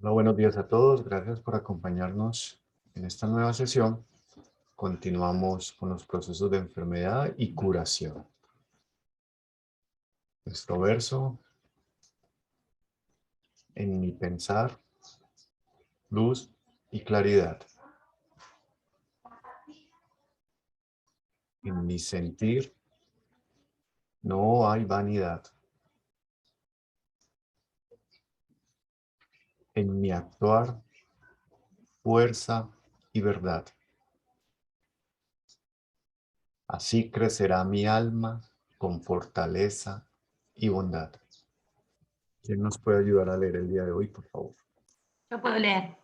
Hola, buenos días a todos. Gracias por acompañarnos en esta nueva sesión. Continuamos con los procesos de enfermedad y curación. Nuestro verso, en mi pensar, luz y claridad. En mi sentir, no hay vanidad. En mi actuar, fuerza y verdad. Así crecerá mi alma con fortaleza y bondad. ¿Quién nos puede ayudar a leer el día de hoy, por favor? Yo puedo leer.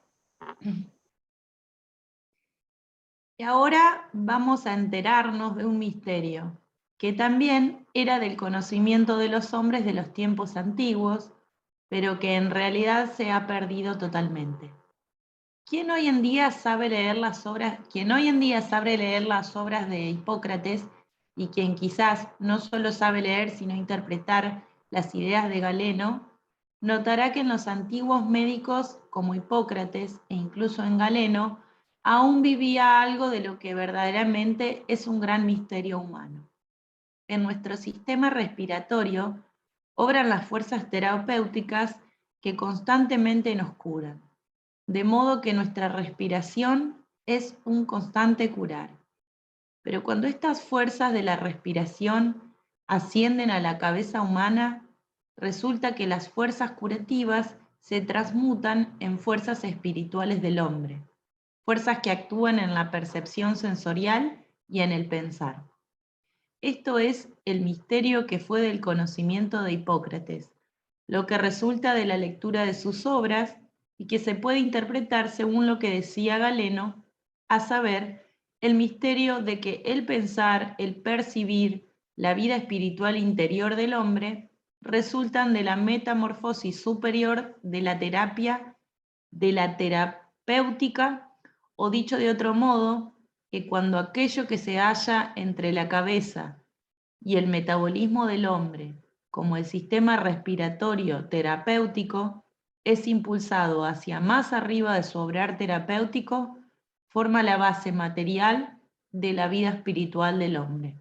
Y ahora vamos a enterarnos de un misterio, que también era del conocimiento de los hombres de los tiempos antiguos, pero que en realidad se ha perdido totalmente. Quien hoy en día sabe leer las obras de Hipócrates y quien quizás no solo sabe leer sino interpretar las ideas de Galeno, notará que en los antiguos médicos como Hipócrates e incluso en Galeno aún vivía algo de lo que verdaderamente es un gran misterio humano. En nuestro sistema respiratorio obran las fuerzas terapéuticas que constantemente nos curan, de modo que nuestra respiración es un constante curar. Pero cuando estas fuerzas de la respiración ascienden a la cabeza humana, resulta que las fuerzas curativas se transmutan en fuerzas espirituales del hombre, fuerzas que actúan en la percepción sensorial y en el pensar. Esto es el misterio que fue del conocimiento de Hipócrates, lo que resulta de la lectura de sus obras y que se puede interpretar según lo que decía Galeno, a saber, el misterio de que el pensar, el percibir, la vida espiritual interior del hombre resultan de la metamorfosis superior de la terapéutica, o dicho de otro modo, que cuando aquello que se halla entre la cabeza y el metabolismo del hombre, como el sistema respiratorio terapéutico, es impulsado hacia más arriba de su obrar terapéutico, forma la base material de la vida espiritual del hombre.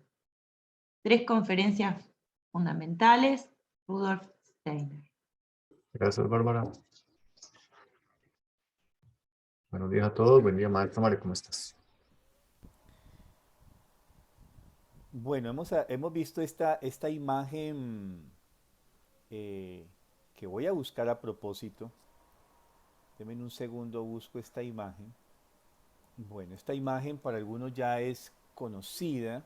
3 conferencias fundamentales, Rudolf Steiner. Gracias, Bárbara. Buenos días a todos. Buen día, maestra María. ¿Cómo estás? Bueno, hemos visto esta imagen eh, que voy a buscar a propósito. Denme un segundo, busco esta imagen. Bueno, esta imagen para algunos ya es conocida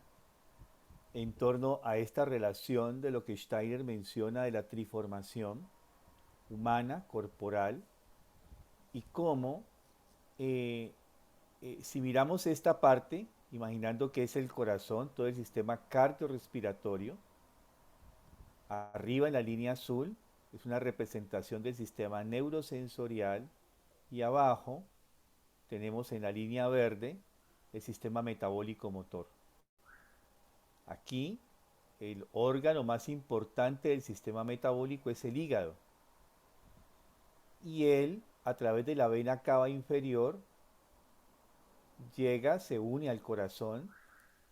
en torno a esta relación de lo que Steiner menciona de la triformación humana, corporal, y cómo, eh, si miramos esta parte, imaginando que es el corazón, todo el sistema cardiorrespiratorio, arriba en la línea azul es una representación del sistema neurosensorial y abajo tenemos en la línea verde el sistema metabólico motor. Aquí el órgano más importante del sistema metabólico es el hígado y él a través de la vena cava inferior llega, se une al corazón,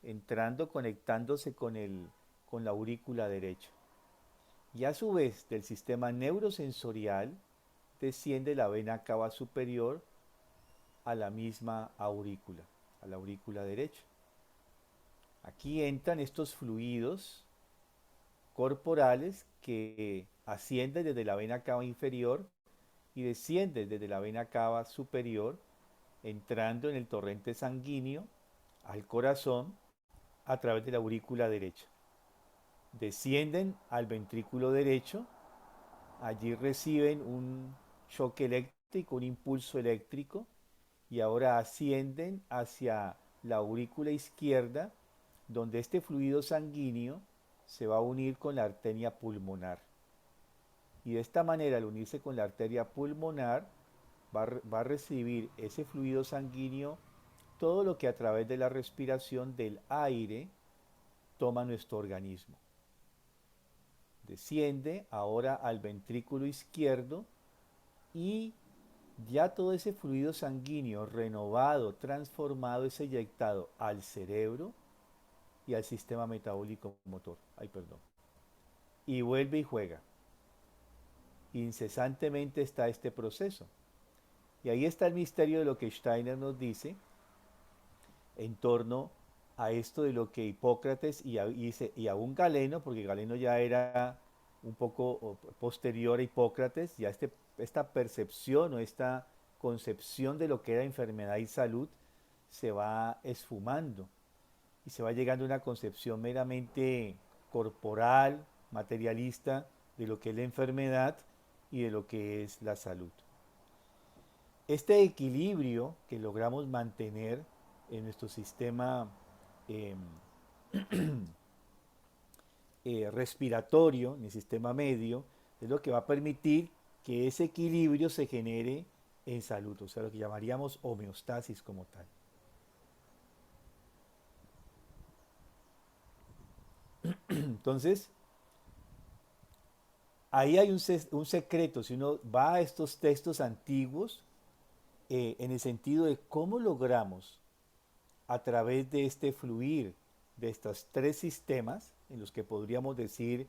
entrando, conectándose con la aurícula derecha. Y a su vez del sistema neurosensorial desciende la vena cava superior a la misma aurícula, a la aurícula derecha. Aquí entran estos fluidos corporales que ascienden desde la vena cava inferior y descienden desde la vena cava superior, entrando en el torrente sanguíneo al corazón a través de la aurícula derecha. Descienden al ventrículo derecho, allí reciben un choque eléctrico, un impulso eléctrico, y ahora ascienden hacia la aurícula izquierda, donde este fluido sanguíneo se va a unir con la arteria pulmonar. Y de esta manera, al unirse con la arteria pulmonar, va a recibir ese fluido sanguíneo todo lo que a través de la respiración del aire toma nuestro organismo. Desciende ahora al ventrículo izquierdo y ya todo ese fluido sanguíneo renovado, transformado, es eyectado al cerebro y al sistema metabólico motor. Ay, perdón. Y vuelve y juega. Incesantemente está este proceso. Y ahí está el misterio de lo que Steiner nos dice en torno a esto de lo que Hipócrates y aún Galeno, porque Galeno ya era un poco posterior a Hipócrates, ya esta percepción o esta concepción de lo que era enfermedad y salud se va esfumando y se va llegando a una concepción meramente corporal, materialista, de lo que es la enfermedad y de lo que es la salud. Este equilibrio que logramos mantener en nuestro sistema eh, respiratorio, en el sistema medio, es lo que va a permitir que ese equilibrio se genere en salud, o sea, lo que llamaríamos homeostasis como tal. Entonces, ahí hay un secreto, si uno va a estos textos antiguos, en el sentido de cómo logramos a través de este fluir de estos tres sistemas, en los que podríamos decir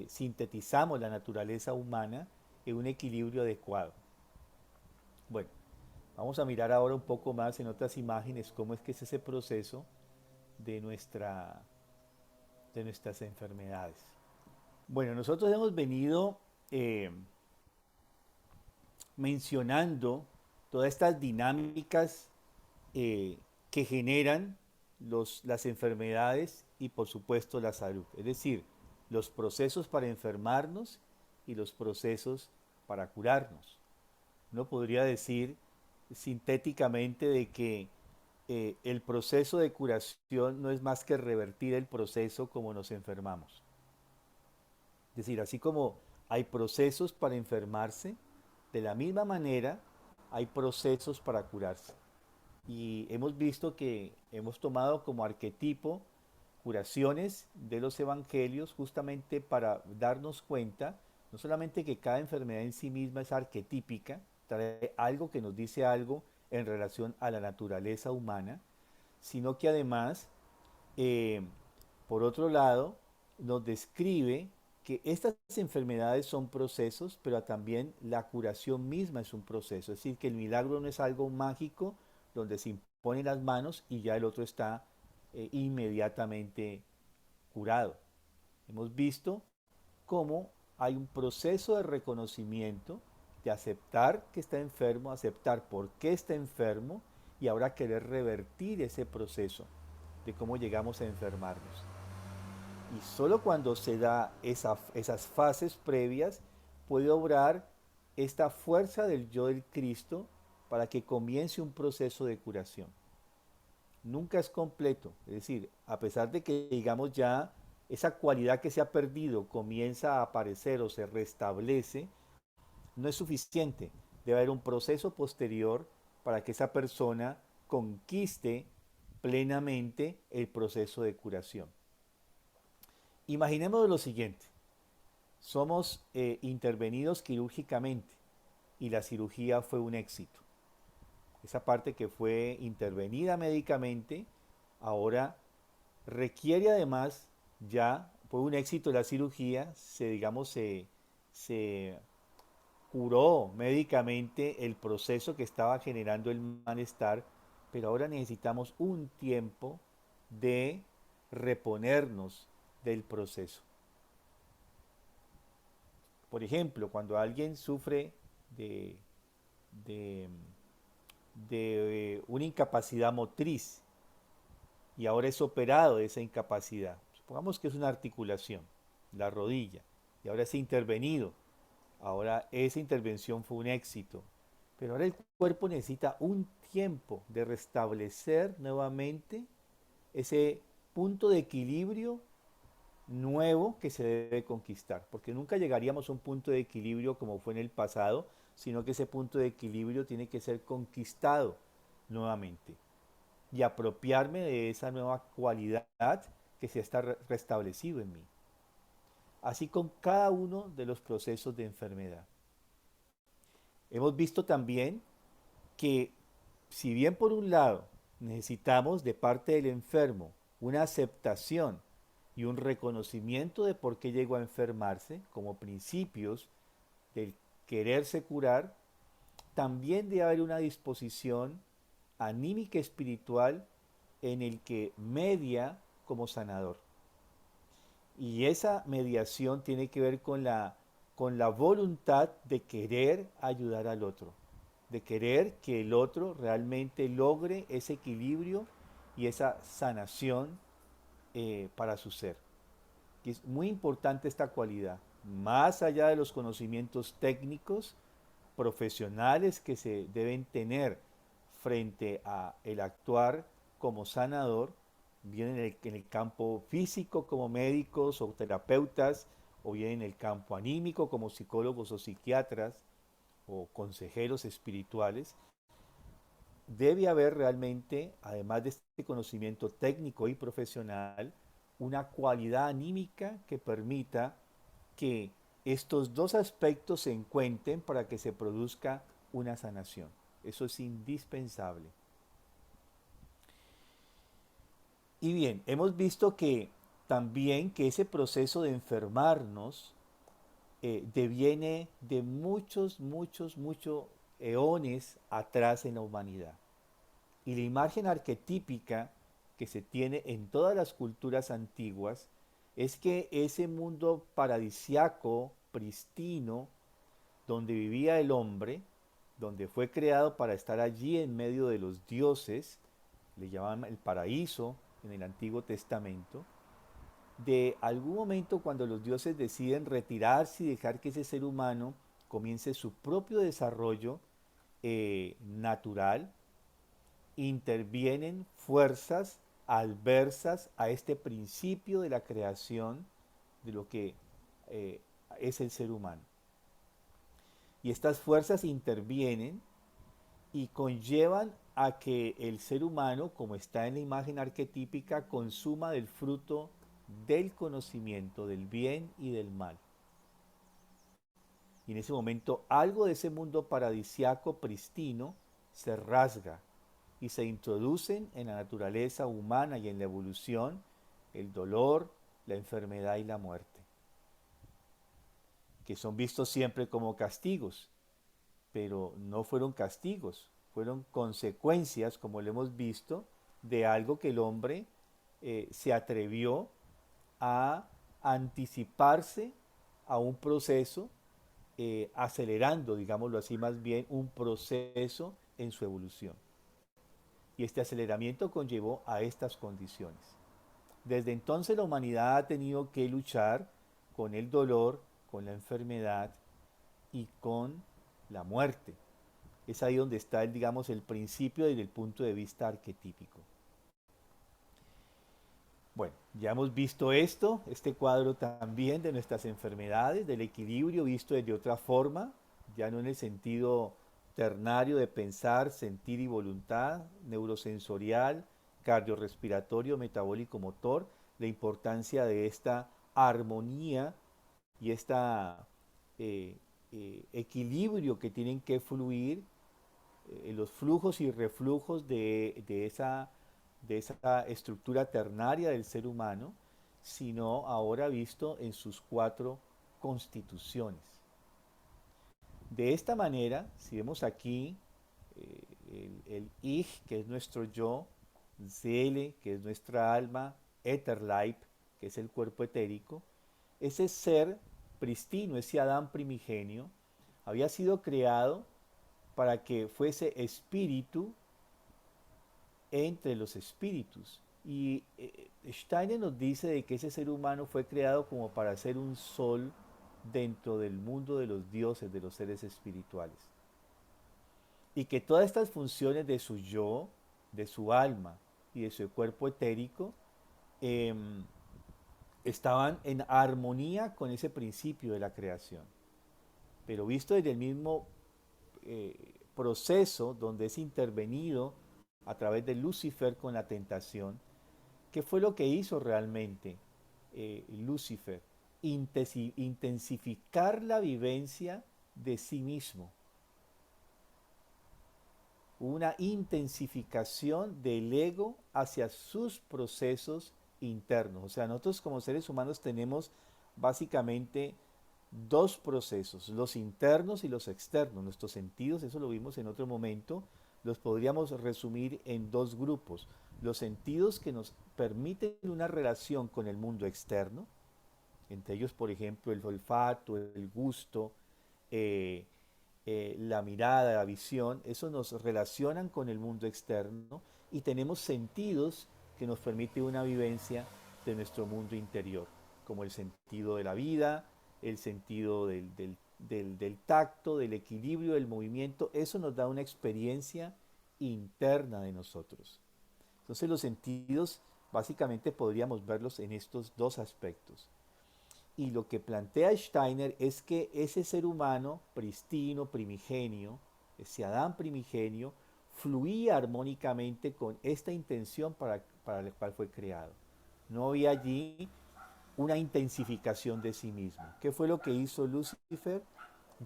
sintetizamos la naturaleza humana en un equilibrio adecuado. Bueno, vamos a mirar ahora un poco más en otras imágenes cómo es que es ese proceso de, de nuestras enfermedades. Bueno, nosotros hemos venido eh, mencionando todas estas dinámicas que generan las enfermedades y por supuesto la salud. Es decir, los procesos para enfermarnos y los procesos para curarnos. Uno podría decir sintéticamente de que el proceso de curación no es más que revertir el proceso como nos enfermamos. Es decir, así como hay procesos para enfermarse, de la misma manera hay procesos para curarse. Y hemos visto que hemos tomado como arquetipo curaciones de los evangelios justamente para darnos cuenta, no solamente que cada enfermedad en sí misma es arquetípica, trae algo que nos dice algo en relación a la naturaleza humana, sino que además, eh, por otro lado, nos describe que estas enfermedades son procesos, pero también la curación misma es un proceso. Es decir, que el milagro no es algo mágico donde se imponen las manos y ya el otro está inmediatamente curado. Hemos visto cómo hay un proceso de reconocimiento, de aceptar que está enfermo, aceptar por qué está enfermo y ahora querer revertir ese proceso de cómo llegamos a enfermarnos. Y solo cuando se da esas fases previas puede obrar esta fuerza del yo del Cristo para que comience un proceso de curación. Nunca es completo, es decir, a pesar de que digamos ya esa cualidad que se ha perdido comienza a aparecer o se restablece, no es suficiente. Debe haber un proceso posterior para que esa persona conquiste plenamente el proceso de curación. Imaginemos lo siguiente, somos intervenidos quirúrgicamente y la cirugía fue un éxito. Esa parte que fue intervenida médicamente ahora requiere además ya, por un éxito de la cirugía, se curó médicamente el proceso que estaba generando el malestar, pero ahora necesitamos un tiempo de reponernos del proceso. Por ejemplo, cuando alguien sufre de, de, de una incapacidad motriz y ahora es operado de esa incapacidad, supongamos que es una articulación, la rodilla, y ahora es intervenido, ahora esa intervención fue un éxito, pero ahora el cuerpo necesita un tiempo de restablecer nuevamente ese punto de equilibrio nuevo que se debe conquistar, porque nunca llegaríamos a un punto de equilibrio como fue en el pasado, sino que ese punto de equilibrio tiene que ser conquistado nuevamente y apropiarme de esa nueva cualidad que se está restablecido en mí. Así con cada uno de los procesos de enfermedad. Hemos visto también que si bien por un lado necesitamos de parte del enfermo una aceptación y un reconocimiento de por qué llegó a enfermarse como principios del quererse curar, también debe haber una disposición anímica espiritual en el que media como sanador. Y esa mediación tiene que ver con la voluntad de querer ayudar al otro, de querer que el otro realmente logre ese equilibrio y esa sanación para su ser. Y es muy importante esta cualidad, más allá de los conocimientos técnicos, profesionales que se deben tener frente a el actuar como sanador, bien en el campo físico como médicos o terapeutas, o bien en el campo anímico como psicólogos o psiquiatras o consejeros espirituales. Debe haber realmente, además de este conocimiento técnico y profesional, una cualidad anímica que permita que estos dos aspectos se encuentren para que se produzca una sanación. Eso es indispensable. Y bien, hemos visto que también que ese proceso de enfermarnos deviene de muchos eones atrás en la humanidad. Y la imagen arquetípica que se tiene en todas las culturas antiguas es que ese mundo paradisiaco, pristino, donde vivía el hombre, donde fue creado para estar allí en medio de los dioses, le llamaban el paraíso en el Antiguo Testamento, de algún momento cuando los dioses deciden retirarse y dejar que ese ser humano comience su propio desarrollo natural, intervienen fuerzas adversas a este principio de la creación de lo que es el ser humano. Y estas fuerzas intervienen y conllevan a que el ser humano, como está en la imagen arquetípica, consuma del fruto del conocimiento del bien y del mal. Y en ese momento algo de ese mundo paradisiaco pristino se rasga y se introducen en la naturaleza humana y en la evolución el dolor, la enfermedad y la muerte, que son vistos siempre como castigos, pero no fueron castigos, fueron consecuencias, como lo hemos visto, de algo que el hombre se atrevió a anticiparse a un proceso, acelerando, digámoslo así más bien, un proceso en su evolución. Y este aceleramiento conllevó a estas condiciones. Desde entonces la humanidad ha tenido que luchar con el dolor, con la enfermedad y con la muerte. Es ahí donde está, digamos, el principio desde el punto de vista arquetípico. Bueno, ya hemos visto esto, este cuadro también de nuestras enfermedades, del equilibrio visto desde otra forma, ya no en el sentido ternario de pensar, sentir y voluntad, neurosensorial, cardiorrespiratorio, metabólico, motor, la importancia de esta armonía y este equilibrio que tienen que fluir, los flujos y reflujos de esa estructura ternaria del ser humano, sino ahora visto en sus cuatro constituciones. De esta manera, si vemos aquí el Ich, que es nuestro yo, Seele, que es nuestra alma, Etherleib, que es el cuerpo etérico, ese ser pristino, ese Adán primigenio, había sido creado para que fuese espíritu entre los espíritus. Y Steiner nos dice de que ese ser humano fue creado como para ser un sol dentro del mundo de los dioses, de los seres espirituales. Y que todas estas funciones de su yo, de su alma y de su cuerpo etérico eh, estaban en armonía con ese principio de la creación. Pero visto desde el mismo proceso donde es intervenido a través de Lucifer con la tentación, ¿qué fue lo que hizo realmente Lucifer? Intensificar la vivencia de sí mismo, una intensificación del ego hacia sus procesos internos. O sea, nosotros como seres humanos tenemos básicamente dos procesos, los internos y los externos. Nuestros sentidos, eso lo vimos en otro momento, los podríamos resumir en dos grupos. Los sentidos que nos permiten una relación con el mundo externo, entre ellos, por ejemplo, el olfato, el gusto, eh, la mirada, la visión, eso nos relacionan con el mundo externo y tenemos sentidos que nos permiten una vivencia de nuestro mundo interior, como el sentido de la vida, el sentido del tacto, del equilibrio, del movimiento, eso nos da una experiencia interna de nosotros. Entonces los sentidos básicamente podríamos verlos en estos dos aspectos. Y lo que plantea Steiner es que ese ser humano pristino, primigenio, ese Adán primigenio, fluía armónicamente con esta intención para la cual fue creado. No había allí una intensificación de sí mismo. ¿Qué fue lo que hizo Lucifer?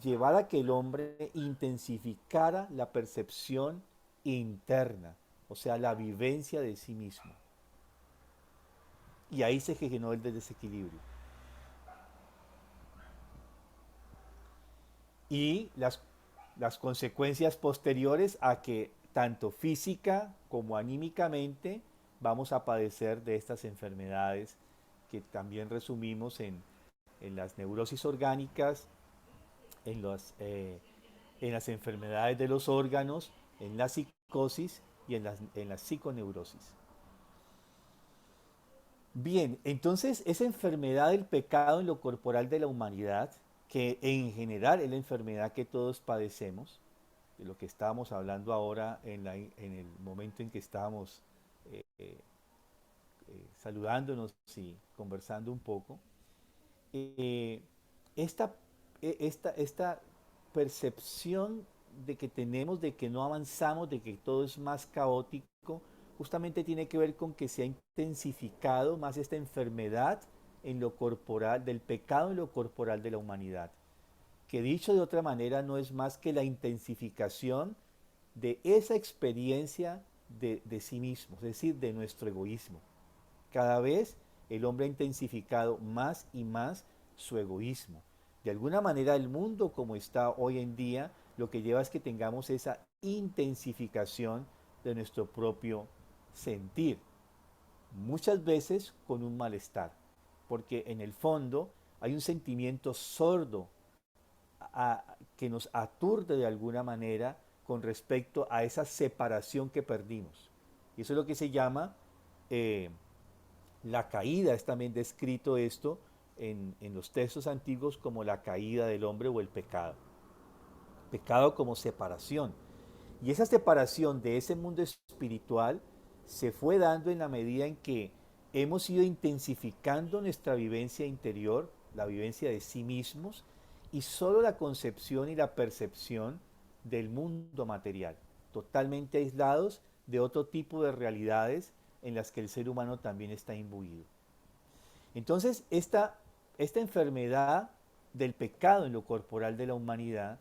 Llevar a que el hombre intensificara la percepción interna, o sea, la vivencia de sí mismo. Y ahí se generó el desequilibrio. Y las consecuencias posteriores a que tanto física como anímicamente vamos a padecer de estas enfermedades que también resumimos en las neurosis orgánicas, en las enfermedades de los órganos, en la psicosis y en la psiconeurosis. Bien, entonces esa enfermedad del pecado en lo corporal de la humanidad, que en general es la enfermedad que todos padecemos, de lo que estábamos hablando ahora en el momento en que estábamos saludándonos y conversando un poco, eh, esta, esta percepción de que tenemos, de que no avanzamos, de que todo es más caótico, justamente tiene que ver con que se ha intensificado más esta enfermedad en lo corporal, del pecado en lo corporal de la humanidad, que dicho de otra manera no es más que la intensificación de esa experiencia de sí mismo, es decir, de nuestro egoísmo. Cada vez el hombre ha intensificado más y más su egoísmo. De alguna manera el mundo como está hoy en día lo que lleva es que tengamos esa intensificación de nuestro propio sentir, muchas veces con un malestar, porque en el fondo hay un sentimiento sordo que nos aturde de alguna manera con respecto a esa separación que perdimos. Y eso es lo que se llama la caída, es también descrito esto en los textos antiguos como la caída del hombre o el pecado. Pecado como separación. Y esa separación de ese mundo espiritual se fue dando en la medida en que hemos ido intensificando nuestra vivencia interior, la vivencia de sí mismos, y solo la concepción y la percepción del mundo material, totalmente aislados de otro tipo de realidades en las que el ser humano también está imbuido. Entonces, esta enfermedad del pecado en lo corporal de la humanidad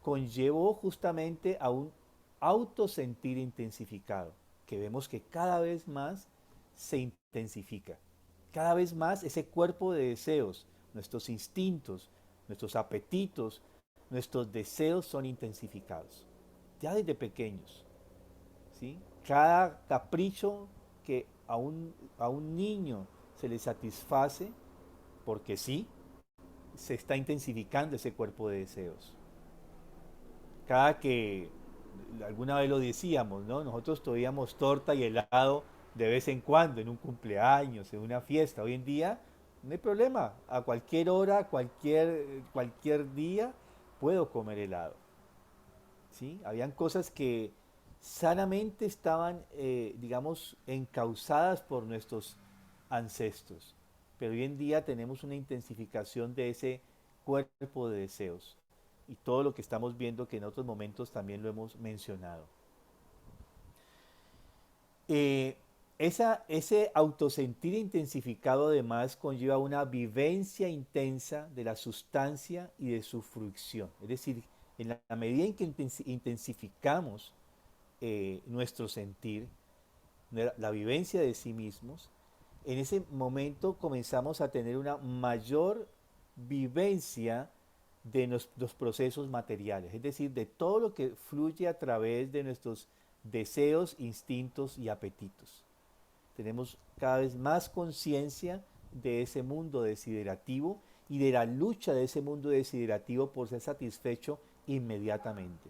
conllevó justamente a un autosentir intensificado, que vemos que cada vez más se intensifica. Cada vez más ese cuerpo de deseos, nuestros instintos, nuestros apetitos, nuestros deseos son intensificados, ya desde pequeños. ¿Sí? Cada capricho que a un niño se le satisface, porque sí, se está intensificando ese cuerpo de deseos. Cada que, alguna vez lo decíamos, ¿no? Nosotros tomíamos torta y helado de vez en cuando, en un cumpleaños, en una fiesta. Hoy en día no hay problema, a cualquier hora, cualquier día puedo comer helado. ¿Sí? Habían cosas que sanamente estaban, digamos, encausadas por nuestros ancestros. Pero hoy en día tenemos una intensificación de ese cuerpo de deseos. Y todo lo que estamos viendo que en otros momentos también lo hemos mencionado. Ese autosentir intensificado además conlleva una vivencia intensa de la sustancia y de su fruición. Es decir, en la medida en que intensificamos nuestro sentir, la vivencia de sí mismos, en ese momento comenzamos a tener una mayor vivencia de los procesos materiales, es decir, de todo lo que fluye a través de nuestros deseos, instintos y apetitos. Tenemos cada vez más conciencia de ese mundo desiderativo y de la lucha de ese mundo desiderativo por ser satisfecho inmediatamente.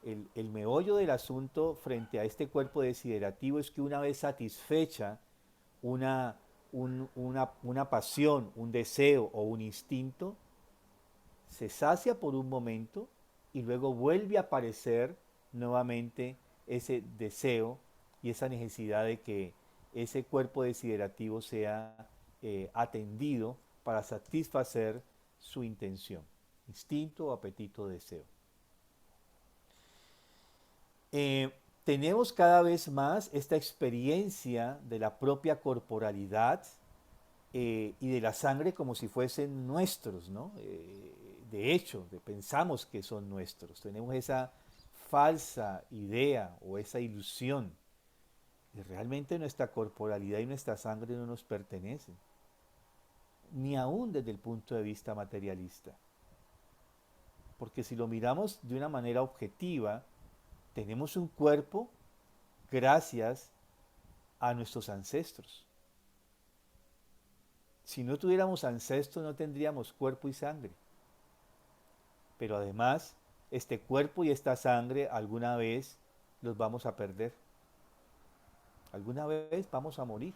El meollo del asunto frente a este cuerpo desiderativo es que una vez satisfecha una pasión, un deseo o un instinto, se sacia por un momento y luego vuelve a aparecer nuevamente ese deseo y esa necesidad de que ese cuerpo desiderativo sea atendido para satisfacer su intención, instinto, apetito, deseo. Tenemos cada vez más esta experiencia de la propia corporalidad y de la sangre como si fuesen nuestros, ¿no? De hecho, pensamos que son nuestros. Tenemos esa falsa idea o esa ilusión de realmente nuestra corporalidad y nuestra sangre no nos pertenecen, ni aún desde el punto de vista materialista. Porque si lo miramos de una manera objetiva, tenemos un cuerpo gracias a nuestros ancestros. Si no tuviéramos ancestros no tendríamos cuerpo y sangre. Pero además, este cuerpo y esta sangre alguna vez los vamos a perder. Alguna vez vamos a morir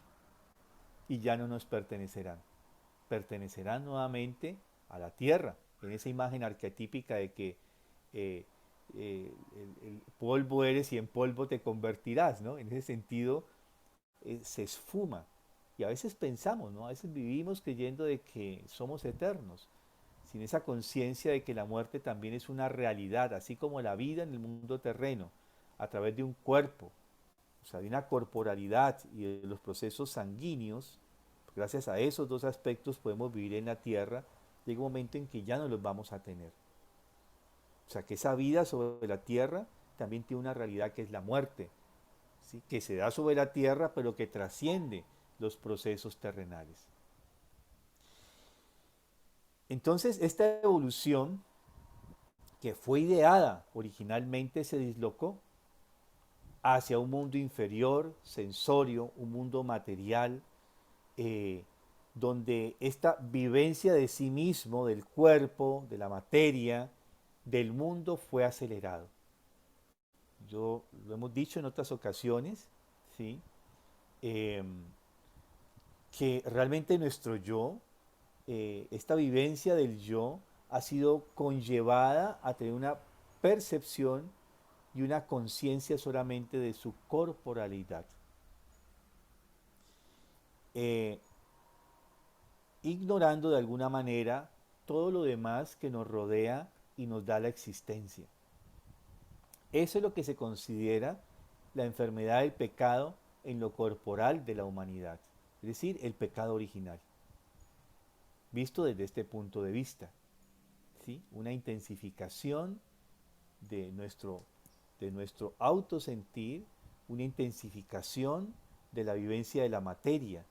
y ya no nos pertenecerán. Pertenecerán nuevamente a la tierra, en esa imagen arquetípica de que el polvo eres y en polvo te convertirás, ¿no? En ese sentido se esfuma. Y a veces pensamos, ¿no? A veces vivimos creyendo de que somos eternos, sin esa conciencia de que la muerte también es una realidad, así como la vida en el mundo terreno, a través de un cuerpo, o sea, de una corporalidad y de los procesos sanguíneos. Gracias a esos dos aspectos podemos vivir en la tierra. Llega un momento en que ya no los vamos a tener. O sea, que esa vida sobre la tierra también tiene una realidad que es la muerte, ¿sí? Que se da sobre la tierra, pero que trasciende los procesos terrenales. Entonces, esta evolución, que fue ideada originalmente, se dislocó hacia un mundo inferior, sensorio, un mundo material, donde esta vivencia de sí mismo, del cuerpo, de la materia, del mundo fue acelerado. Lo hemos dicho en otras ocasiones, ¿sí? Que realmente nuestro yo, esta vivencia del yo, ha sido conllevada a tener una percepción y una conciencia solamente de su corporalidad. Ignorando de alguna manera todo lo demás que nos rodea y nos da la existencia. Eso es lo que se considera la enfermedad del pecado en lo corporal de la humanidad, es decir, el pecado original, visto desde este punto de vista, ¿sí? Una intensificación de nuestro autosentir, una intensificación de la vivencia de la materia.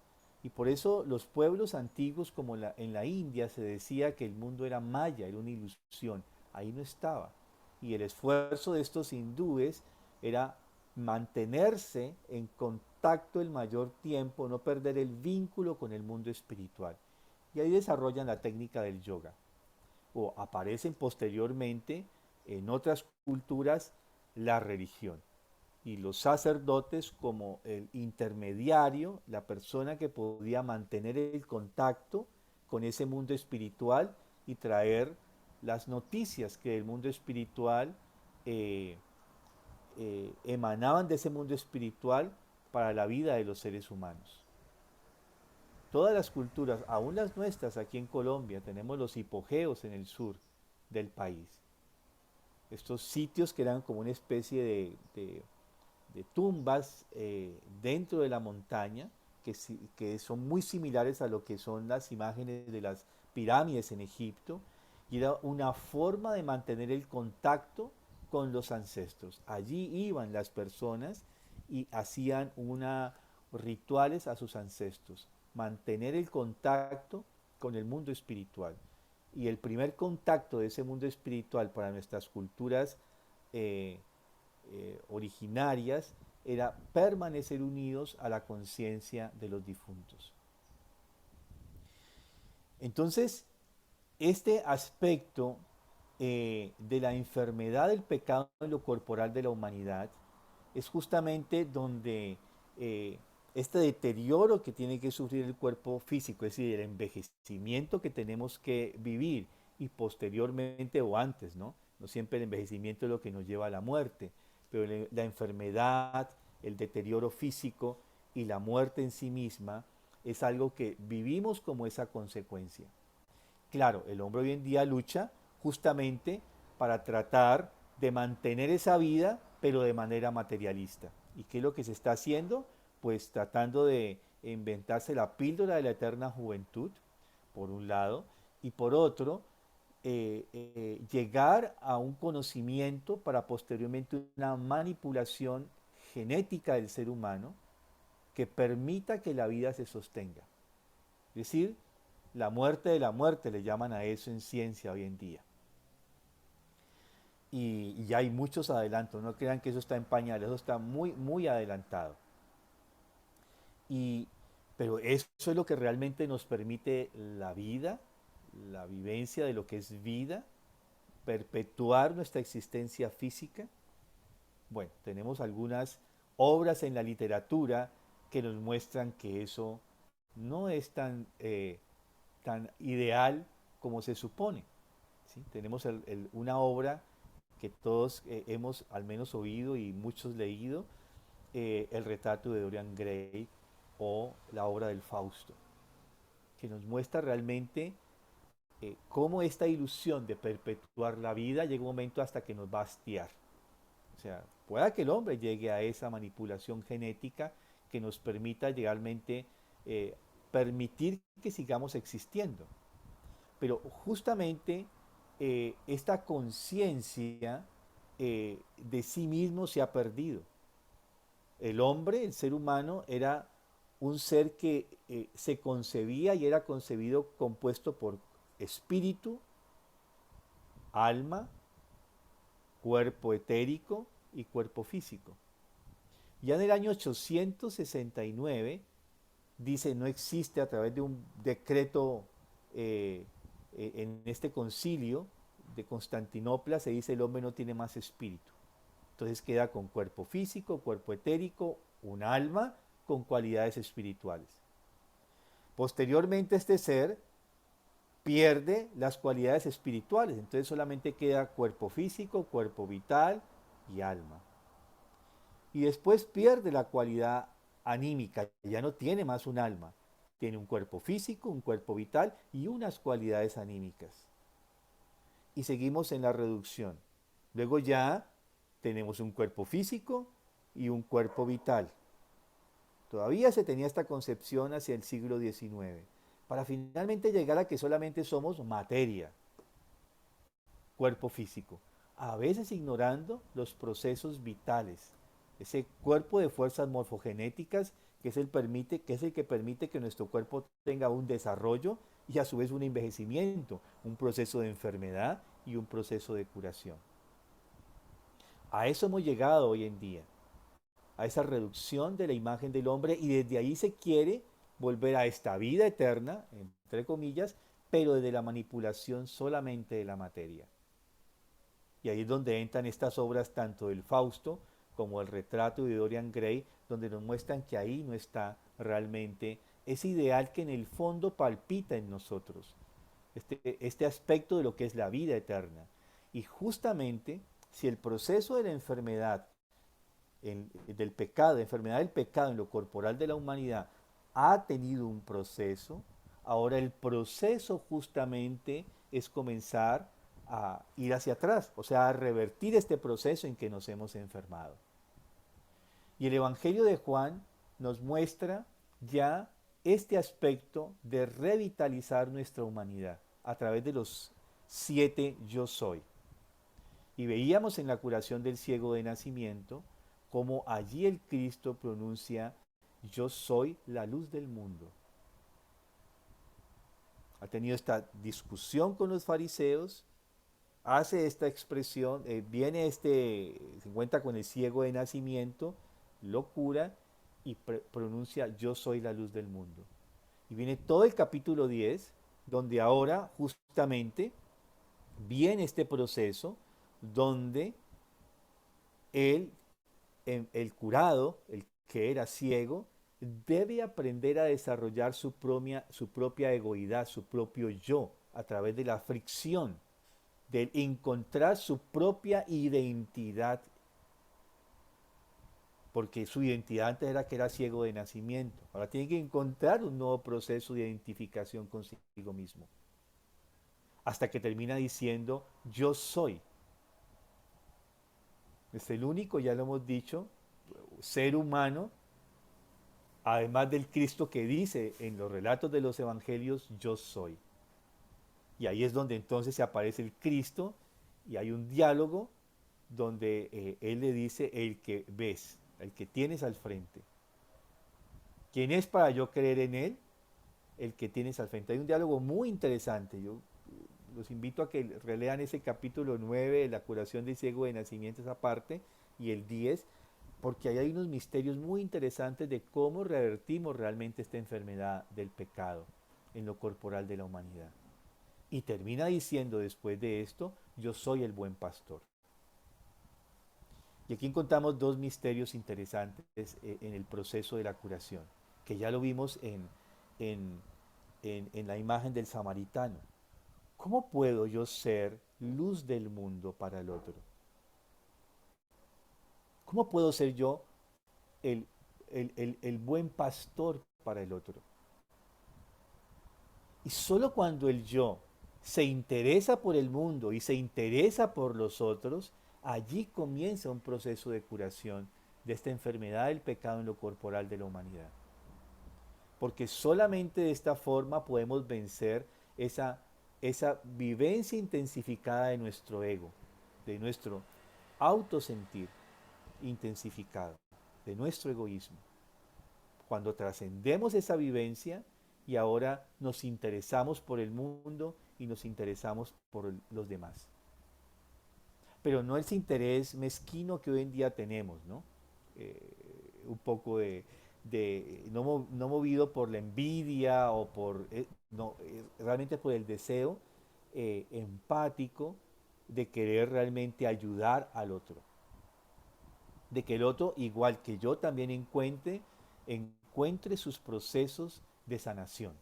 Y por eso los pueblos antiguos, como en la India, se decía que el mundo era maya, era una ilusión. Ahí no estaba. Y el esfuerzo de estos hindúes era mantenerse en contacto el mayor tiempo, no perder el vínculo con el mundo espiritual. Y ahí desarrollan la técnica del yoga. O aparecen posteriormente en otras culturas la religión. Y los sacerdotes como el intermediario, la persona que podía mantener el contacto con ese mundo espiritual y traer las noticias que del mundo espiritual emanaban de ese mundo espiritual para la vida de los seres humanos. Todas las culturas, aún las nuestras aquí en Colombia, tenemos los hipogeos en el sur del país. Estos sitios que eran como una especie de tumbas dentro de la montaña, que son muy similares a lo que son las imágenes de las pirámides en Egipto, y era una forma de mantener el contacto con los ancestros. Allí iban las personas y hacían rituales a sus ancestros, mantener el contacto con el mundo espiritual. Y el primer contacto de ese mundo espiritual para nuestras culturas eh, originarias era permanecer unidos a la conciencia de los difuntos. Entonces, este aspecto de la enfermedad del pecado en lo corporal de la humanidad es justamente donde este deterioro que tiene que sufrir el cuerpo físico, es decir, el envejecimiento que tenemos que vivir y posteriormente o antes, ¿no? No siempre el envejecimiento es lo que nos lleva a la muerte, pero la enfermedad, el deterioro físico y la muerte en sí misma es algo que vivimos como esa consecuencia. Claro, el hombre hoy en día lucha justamente para tratar de mantener esa vida, pero de manera materialista. ¿Y qué es lo que se está haciendo? Pues tratando de inventarse la píldora de la eterna juventud, por un lado, y por otro, llegar a un conocimiento para posteriormente una manipulación genética del ser humano que permita que la vida se sostenga. Es decir, la muerte de la muerte, le llaman a eso en ciencia hoy en día. Y ya hay muchos adelantos, no crean que eso está en pañales, eso está muy, muy adelantado. Y, pero eso es lo que realmente nos permite la vida, la vivencia de lo que es vida, perpetuar nuestra existencia física. Bueno, tenemos algunas obras en la literatura que nos muestran que eso no es tan ideal como se supone. ¿Sí? Tenemos una obra que todos hemos al menos oído y muchos leído, el retrato de Dorian Gray o la obra del Fausto, que nos muestra realmente cómo esta ilusión de perpetuar la vida llega un momento hasta que nos va a hastiar. O sea, pueda que el hombre llegue a esa manipulación genética que nos permita realmente permitir que sigamos existiendo. Pero justamente esta conciencia de sí mismo se ha perdido. El hombre, el ser humano, era un ser que se concebía y era concebido compuesto por espíritu, alma, cuerpo etérico y cuerpo físico. Ya en el año 869 dice, no existe a través de un decreto en este concilio de Constantinopla, se dice el hombre no tiene más espíritu. Entonces queda con cuerpo físico, cuerpo etérico, un alma con cualidades espirituales. Posteriormente este ser pierde las cualidades espirituales, entonces solamente queda cuerpo físico, cuerpo vital y alma. Y después pierde la cualidad anímica, ya no tiene más un alma, tiene un cuerpo físico, un cuerpo vital y unas cualidades anímicas. Y seguimos en la reducción. Luego ya tenemos un cuerpo físico y un cuerpo vital. Todavía se tenía esta concepción hacia el siglo XIX, para finalmente llegar a que solamente somos materia, cuerpo físico, a veces ignorando los procesos vitales, ese cuerpo de fuerzas morfogenéticas que es el que permite que nuestro cuerpo tenga un desarrollo y a su vez un envejecimiento, un proceso de enfermedad y un proceso de curación. A eso hemos llegado hoy en día, a esa reducción de la imagen del hombre, y desde ahí se quiere volver a esta vida eterna, entre comillas, pero desde la manipulación solamente de la materia. Y ahí es donde entran estas obras tanto del Fausto como el retrato de Dorian Gray, donde nos muestran que ahí no está realmente ese ideal que en el fondo palpita en nosotros, este aspecto de lo que es la vida eterna. Y justamente si el proceso de la enfermedad, del pecado, la enfermedad del pecado en lo corporal de la humanidad ha tenido un proceso, ahora el proceso justamente es comenzar a ir hacia atrás, o sea, a revertir este proceso en que nos hemos enfermado. Y el Evangelio de Juan nos muestra ya este aspecto de revitalizar nuestra humanidad a través de los 7 yo soy. Y veíamos en la curación del ciego de nacimiento cómo allí el Cristo pronuncia: yo soy la luz del mundo. Ha tenido esta discusión con los fariseos, hace esta expresión, se encuentra con el ciego de nacimiento, lo cura y pronuncia: yo soy la luz del mundo. Y viene todo el capítulo 10, donde ahora justamente viene este proceso donde él, el curado, el que era ciego, debe aprender a desarrollar su propia egoidad, su propio yo, a través de la fricción, de encontrar su propia identidad, porque su identidad antes era que era ciego de nacimiento. Ahora tiene que encontrar un nuevo proceso de identificación consigo mismo, hasta que termina diciendo: yo soy. Es el único, ya lo hemos dicho, ser humano, además del Cristo que dice en los relatos de los evangelios: yo soy. Y ahí es donde entonces se aparece el Cristo y hay un diálogo donde él le dice: el que ves, el que tienes al frente. ¿Quién es para yo creer en él? El que tienes al frente. Hay un diálogo muy interesante. Yo los invito a que relean ese capítulo 9 de la curación del ciego de nacimiento, esa parte, y el 10, porque ahí hay unos misterios muy interesantes de cómo revertimos realmente esta enfermedad del pecado en lo corporal de la humanidad. Y termina diciendo después de esto: yo soy el buen pastor. Y aquí encontramos dos misterios interesantes en el proceso de la curación, que ya lo vimos en la imagen del samaritano. ¿Cómo puedo yo ser luz del mundo para el otro? ¿Cómo puedo ser yo el, el buen pastor para el otro? Y solo cuando el yo se interesa por el mundo y se interesa por los otros, allí comienza un proceso de curación de esta enfermedad del pecado en lo corporal de la humanidad. Porque solamente de esta forma podemos vencer esa vivencia intensificada de nuestro ego, de nuestro autosentir intensificado, de nuestro egoísmo. Cuando trascendemos esa vivencia y ahora nos interesamos por el mundo y nos interesamos por los demás. Pero no ese interés mezquino que hoy en día tenemos, ¿no? Un poco no movido por la envidia o por, realmente por el deseo empático de querer realmente ayudar al otro. De que el otro, igual que yo, también encuentre sus procesos de sanación.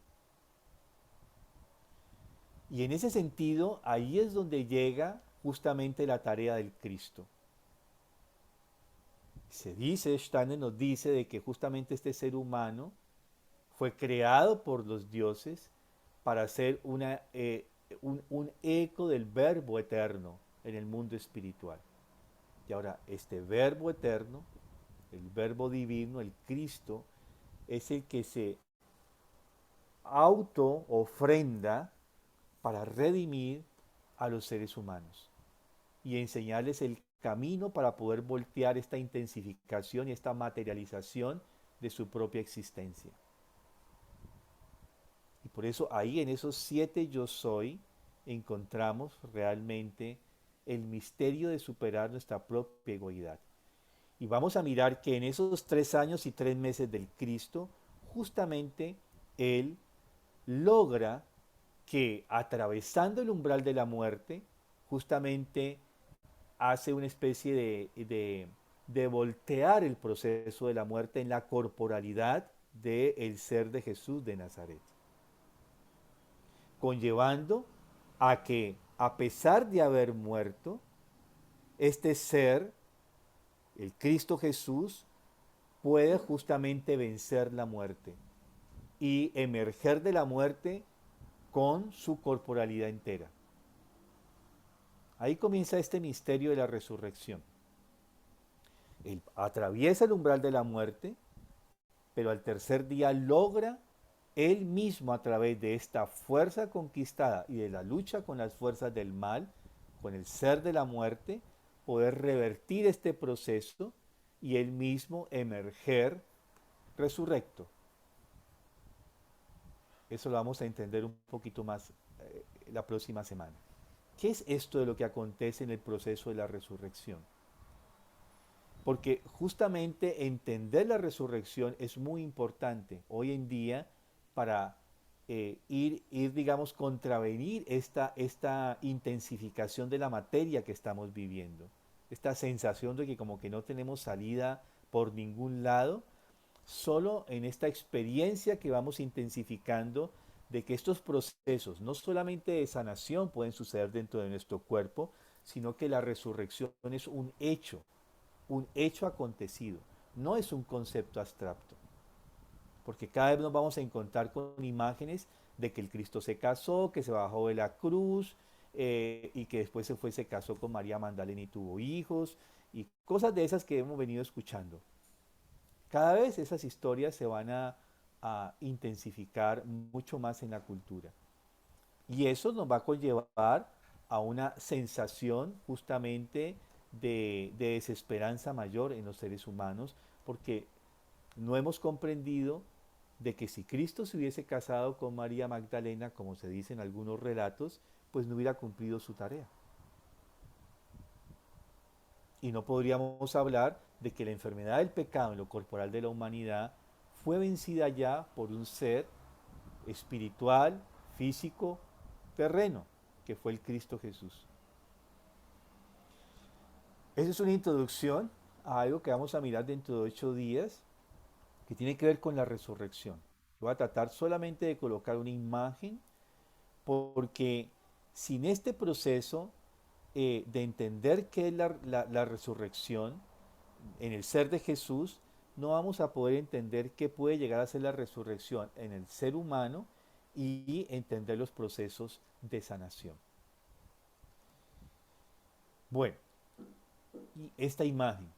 Y en ese sentido, ahí es donde llega justamente la tarea del Cristo. Se dice, Steiner nos dice, de que justamente este ser humano fue creado por los dioses para ser un eco del verbo eterno en el mundo espiritual. Y ahora, este verbo eterno, el verbo divino, el Cristo, es el que se auto-ofrenda para redimir a los seres humanos y enseñarles el camino para poder voltear esta intensificación y esta materialización de su propia existencia. Y por eso ahí en esos 7 yo soy encontramos realmente el misterio de superar nuestra propia egoidad. Y vamos a mirar que en esos 3 años y 3 meses del Cristo, justamente Él logra que atravesando el umbral de la muerte, justamente hace una especie de voltear el proceso de la muerte en la corporalidad del ser de Jesús de Nazaret, conllevando a que, a pesar de haber muerto, este ser, el Cristo Jesús, puede justamente vencer la muerte y emerger de la muerte con su corporalidad entera. Ahí comienza este misterio de la resurrección. Él atraviesa el umbral de la muerte, pero al tercer día logra él mismo, a través de esta fuerza conquistada y de la lucha con las fuerzas del mal, con el ser de la muerte, poder revertir este proceso y él mismo emerger resurrecto. Eso lo vamos a entender un poquito más la próxima semana. ¿Qué es esto de lo que acontece en el proceso de la resurrección? Porque justamente entender la resurrección es muy importante hoy en día para digamos, contravenir esta intensificación de la materia que estamos viviendo. Esta sensación de que como que no tenemos salida por ningún lado, solo en esta experiencia que vamos intensificando de que estos procesos, no solamente de sanación, pueden suceder dentro de nuestro cuerpo, sino que la resurrección es un hecho acontecido, no es un concepto abstracto. Porque cada vez nos vamos a encontrar con imágenes de que el Cristo se casó, que se bajó de la cruz, y que después se casó con María Magdalena y tuvo hijos, y cosas de esas que hemos venido escuchando. Cada vez esas historias se van a intensificar mucho más en la cultura. Y eso nos va a conllevar a una sensación justamente de desesperanza mayor en los seres humanos, porque no hemos comprendido de que si Cristo se hubiese casado con María Magdalena, como se dice en algunos relatos, pues no hubiera cumplido su tarea. Y no podríamos hablar de que la enfermedad del pecado en lo corporal de la humanidad fue vencida ya por un ser espiritual, físico, terreno, que fue el Cristo Jesús. Esa es una introducción a algo que vamos a mirar dentro de 8 días, que tiene que ver con la resurrección. Voy a tratar solamente de colocar una imagen, porque sin este proceso de entender qué es la resurrección en el ser de Jesús, no vamos a poder entender qué puede llegar a ser la resurrección en el ser humano y entender los procesos de sanación. Bueno, y esta imagen,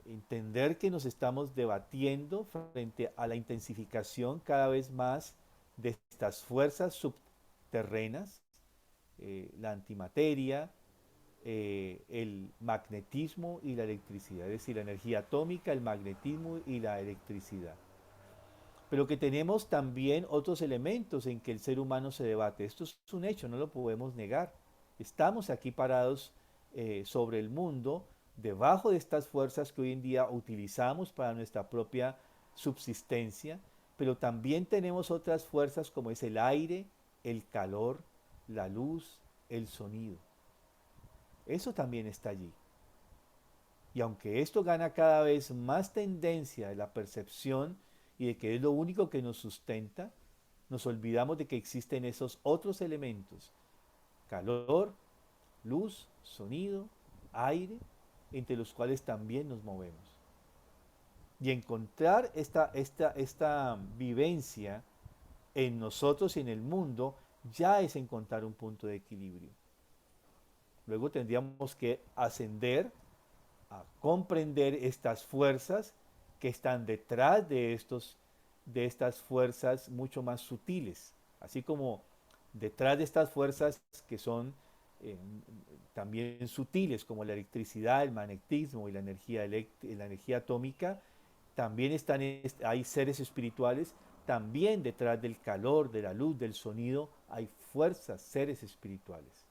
entender que nos estamos debatiendo frente a la intensificación cada vez más de estas fuerzas subterrenas, la antimateria, el magnetismo y la electricidad, es decir, la energía atómica, el magnetismo y la electricidad. Pero que tenemos también otros elementos en que el ser humano se debate. Esto es un hecho, no lo podemos negar. Estamos aquí parados sobre el mundo, debajo de estas fuerzas que hoy en día utilizamos para nuestra propia subsistencia, pero también tenemos otras fuerzas como es el aire, el calor, la luz, el sonido. Eso también está allí. Y aunque esto gana cada vez más tendencia de la percepción y de que es lo único que nos sustenta, nos olvidamos de que existen esos otros elementos: calor, luz, sonido, aire, entre los cuales también nos movemos. Y encontrar esta vivencia en nosotros y en el mundo ya es encontrar un punto de equilibrio. Luego tendríamos que ascender a comprender estas fuerzas que están detrás de estas fuerzas mucho más sutiles, así como detrás de estas fuerzas que son también sutiles, como la electricidad, el magnetismo y la energía atómica, también hay seres espirituales. También detrás del calor, de la luz, del sonido, hay fuerzas, seres espirituales.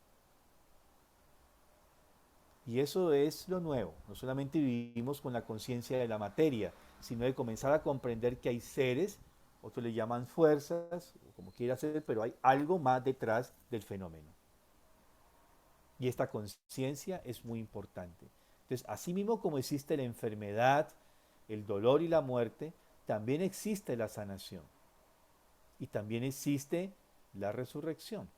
Y eso es lo nuevo. No solamente vivimos con la conciencia de la materia, sino de comenzar a comprender que hay seres, otros le llaman fuerzas, o como quiera ser, pero hay algo más detrás del fenómeno. Y esta conciencia es muy importante. Entonces, así mismo como existe la enfermedad, el dolor y la muerte, también existe la sanación. Y también existe la resurrección.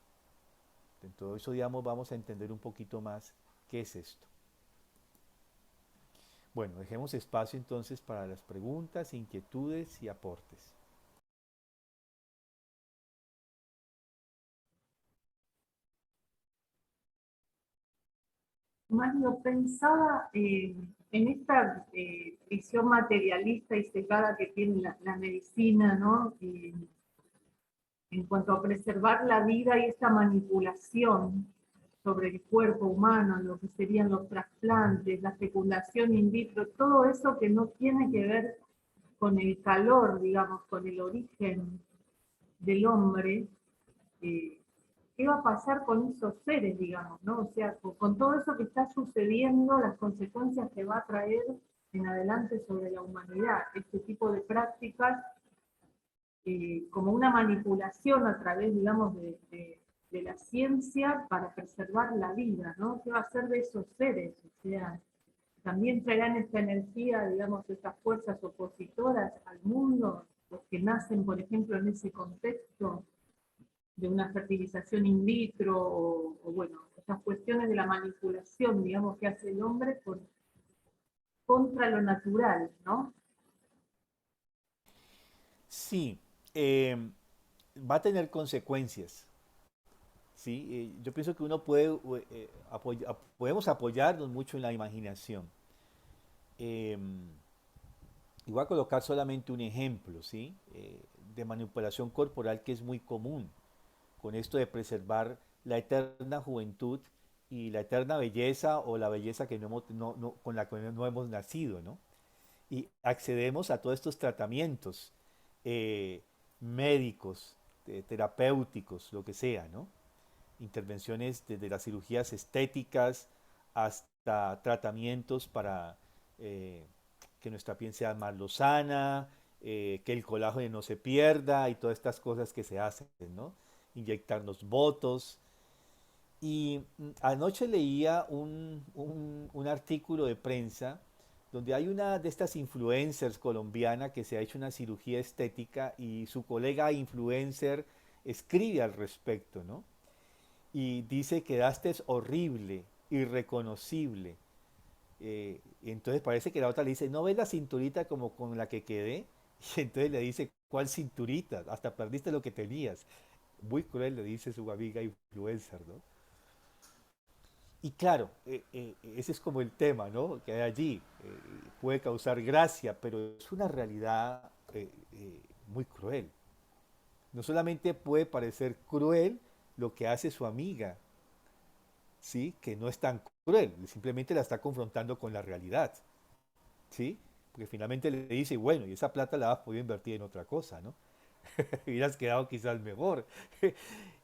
En todo eso, digamos, vamos a entender un poquito más qué es esto. Bueno, dejemos espacio entonces para las preguntas, inquietudes y aportes. Mario, pensaba en esta visión materialista y cegada que tiene la medicina, ¿no? En cuanto a preservar la vida y esta manipulación sobre el cuerpo humano, lo que serían los trasplantes, la fecundación in vitro, todo eso que no tiene que ver con el calor, digamos, con el origen del hombre, ¿qué va a pasar con esos seres, digamos, ¿no? O sea, con todo eso que está sucediendo, las consecuencias que va a traer en adelante sobre la humanidad, este tipo de prácticas, como una manipulación a través, digamos, de la ciencia para preservar la vida, ¿no? ¿Qué va a hacer de esos seres? O sea, también traerán esta energía, digamos, estas fuerzas opositoras al mundo, los que nacen, por ejemplo, en ese contexto de una fertilización in vitro, o bueno, estas cuestiones de la manipulación, digamos, que hace el hombre contra lo natural, ¿no? Sí, va a tener consecuencias. ¿Sí? Yo pienso que uno puede, podemos apoyarnos mucho en la imaginación. Em, y voy a colocar solamente un ejemplo, ¿sí? De manipulación corporal que es muy común, con esto de preservar la eterna juventud y la eterna belleza o la belleza que con la que no hemos nacido, ¿no? Y accedemos a todos estos tratamientos eh, médicos, terapéuticos, lo que sea, ¿no? Intervenciones desde las cirugías estéticas hasta tratamientos para eh, que nuestra piel sea más lozana, que el colágeno no se pierda y todas estas cosas que se hacen, ¿no? Inyectarnos botos. Y anoche leía un artículo de prensa donde hay una de estas influencers colombiana que se ha hecho una cirugía estética y su colega influencer escribe al respecto, ¿no? Y dice quedaste horrible, irreconocible. Entonces parece que la otra le dice, ¿no ves la cinturita como con la que quedé? Y entonces le dice, ¿cuál cinturita? Hasta perdiste lo que tenías. Muy cruel le dice su amiga influencer, ¿no? Y claro, ese es como el tema, ¿no? Que hay allí. Puede causar gracia, pero es una realidad muy cruel. No solamente puede parecer cruel lo que hace su amiga, ¿sí? Que no es tan cruel, simplemente la está confrontando con la realidad, ¿sí? Porque finalmente le dice, bueno, y esa plata la has podido invertir en otra cosa, ¿no? Hubieras quedado quizás mejor.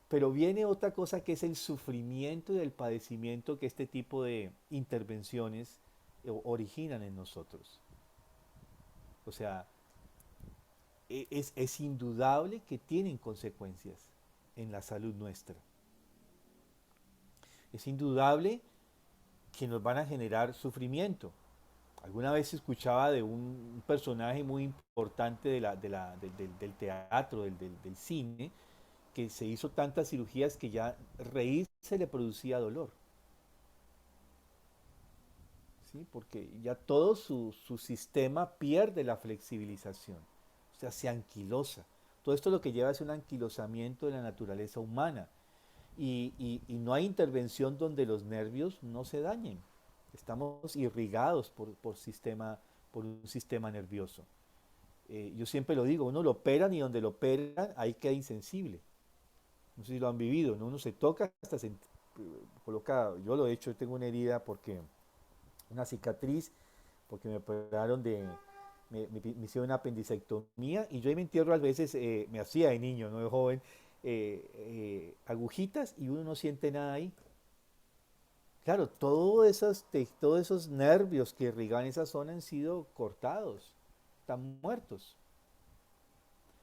Pero viene otra cosa que es el sufrimiento y el padecimiento que este tipo de intervenciones originan en nosotros. O sea, es indudable que tienen consecuencias en la salud nuestra. Es indudable que nos van a generar sufrimiento. Alguna vez escuchaba de un personaje muy importante del teatro, del cine, que se hizo tantas cirugías que ya reírse le producía dolor. ¿Sí? Porque ya todo su sistema pierde la flexibilización, o sea, se anquilosa. Todo esto lo que lleva es un anquilosamiento de la naturaleza humana y no hay intervención donde los nervios no se dañen. Estamos irrigados por un sistema nervioso. Yo siempre lo digo, uno lo operan y donde lo operan ahí queda insensible. No sé si lo han vivido, ¿no? Uno se toca hasta se coloca, yo lo he hecho, tengo una herida porque, una cicatriz, porque me operaron me hicieron una apendicectomía y yo ahí me entierro a veces, me hacía de niño, no de joven, agujitas y uno no siente nada ahí. Claro, todos esos nervios que irrigan esa zona han sido cortados, están muertos.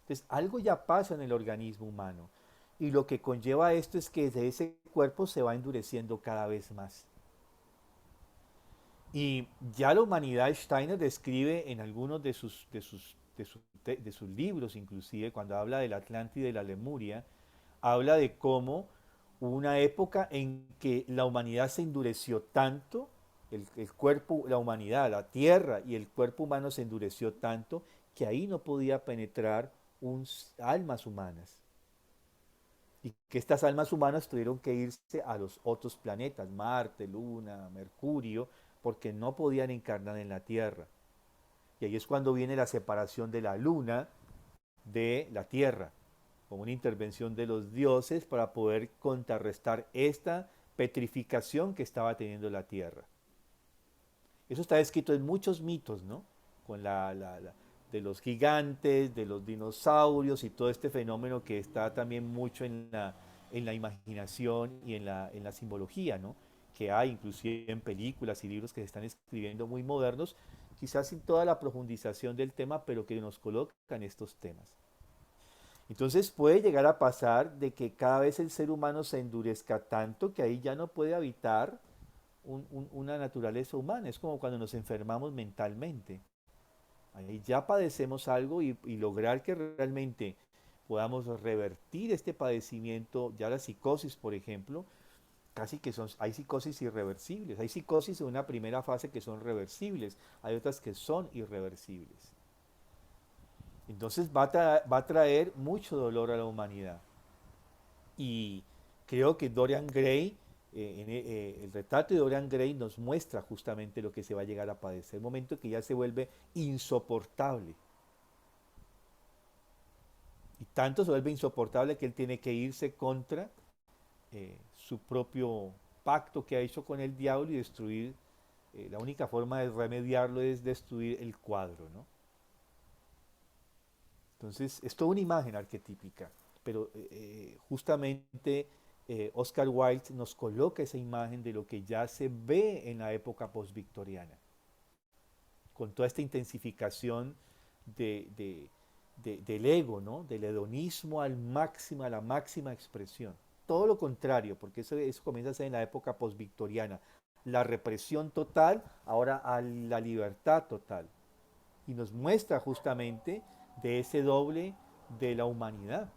Entonces, algo ya pasa en el organismo humano. Y lo que conlleva esto es que de ese cuerpo se va endureciendo cada vez más. Y ya la humanidad, Steiner describe en algunos de sus libros, inclusive, cuando habla del Atlántida y de la Lemuria, habla de cómo hubo una época en que la humanidad se endureció tanto, el cuerpo, la humanidad, la tierra y el cuerpo humano se endureció tanto que ahí no podía penetrar almas humanas. Y que estas almas humanas tuvieron que irse a los otros planetas, Marte, Luna, Mercurio, porque no podían encarnar en la Tierra. Y ahí es cuando viene la separación de la Luna de la Tierra, como una intervención de los dioses para poder contrarrestar esta petrificación que estaba teniendo la Tierra. Eso está escrito en muchos mitos, ¿no? Con de los gigantes, de los dinosaurios y todo este fenómeno que está también mucho en la imaginación y en la simbología, ¿no? Que hay inclusive en películas y libros que se están escribiendo muy modernos, quizás sin toda la profundización del tema, pero que nos colocan estos temas. Entonces puede llegar a pasar de que cada vez el ser humano se endurezca tanto que ahí ya no puede habitar una naturaleza humana. Es como cuando nos enfermamos mentalmente. Ahí ya padecemos algo y lograr que realmente podamos revertir este padecimiento, ya la psicosis, por ejemplo, casi que hay psicosis irreversibles. Hay psicosis en una primera fase que son reversibles, hay otras que son irreversibles. Entonces va a traer mucho dolor a la humanidad. Y creo que Dorian Gray, el retrato de Dorian Gray nos muestra justamente lo que se va a llegar a padecer. El momento que ya se vuelve insoportable. Y tanto se vuelve insoportable que él tiene que irse contra su propio pacto que ha hecho con el diablo y destruir. La única forma de remediarlo es destruir el cuadro, ¿no? Entonces, es toda una imagen arquetípica, pero justamente Oscar Wilde nos coloca esa imagen de lo que ya se ve en la época postvictoriana, con toda esta intensificación del ego, ¿no? Del hedonismo al máximo, a la máxima expresión. Todo lo contrario, porque eso comienza a ser en la época postvictoriana. La represión total, ahora a la libertad total. Y nos muestra justamente de ese doble de la humanidad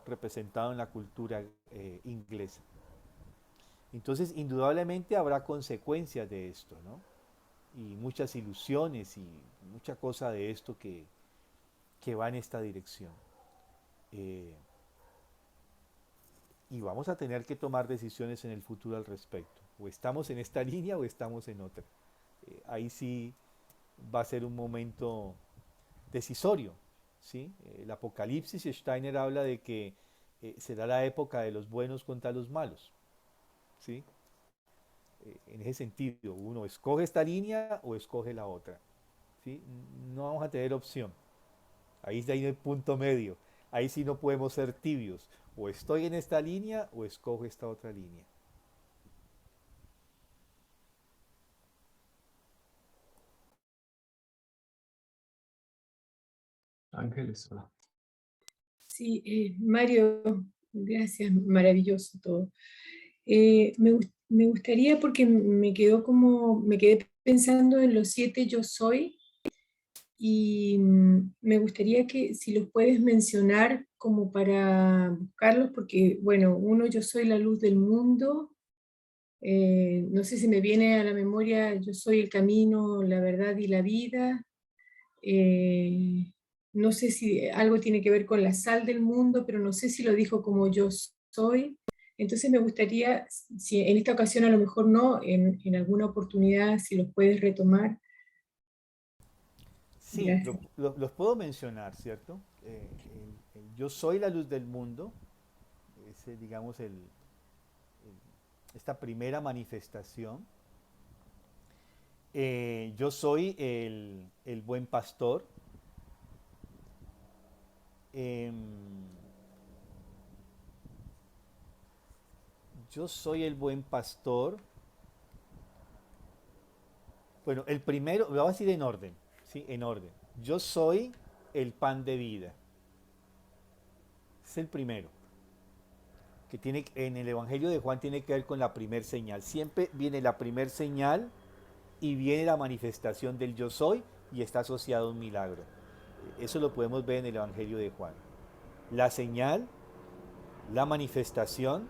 representado en la cultura inglesa. Entonces, indudablemente habrá consecuencias de esto, ¿no? Y muchas ilusiones y mucha cosa de esto que va en esta dirección. Eh, y vamos a tener que tomar decisiones en el futuro al respecto. O estamos en esta línea o estamos en otra. Ahí sí va a ser un momento decisorio, ¿sí? El Apocalipsis, Steiner habla de que será la época de los buenos contra los malos, ¿sí? En ese sentido, uno escoge esta línea o escoge la otra, ¿sí? No vamos a tener opción. Ahí está ahí el punto medio. Ahí sí no podemos ser tibios. O estoy en esta línea o escojo esta otra línea. Ángeles, hola. Sí, Mario, gracias, maravilloso todo. Me gustaría, porque me quedé pensando en los 7 yo soy, y me gustaría que si los puedes mencionar como para buscarlos, porque bueno, uno, yo soy la luz del mundo, no sé si me viene a la memoria, yo soy el camino, la verdad y la vida. Eh, no sé si algo tiene que ver con la sal del mundo, pero no sé si lo dijo como yo soy. Entonces me gustaría, si en esta ocasión a lo mejor no, en alguna oportunidad, si los puedes retomar. Sí, Gracias. los puedo mencionar, ¿cierto? Yo soy la luz del mundo, es, digamos, esta primera manifestación. Yo soy el buen pastor. Em, yo soy el buen pastor. Bueno, el primero, lo voy a decir en orden, ¿sí? En orden. Yo soy el pan de vida. Es el primero. Que tiene, en el Evangelio de Juan tiene que ver con la primer señal. Siempre viene la primer señal y viene la manifestación del yo soy y está asociado a un milagro. Eso lo podemos ver en el Evangelio de Juan. La señal, la manifestación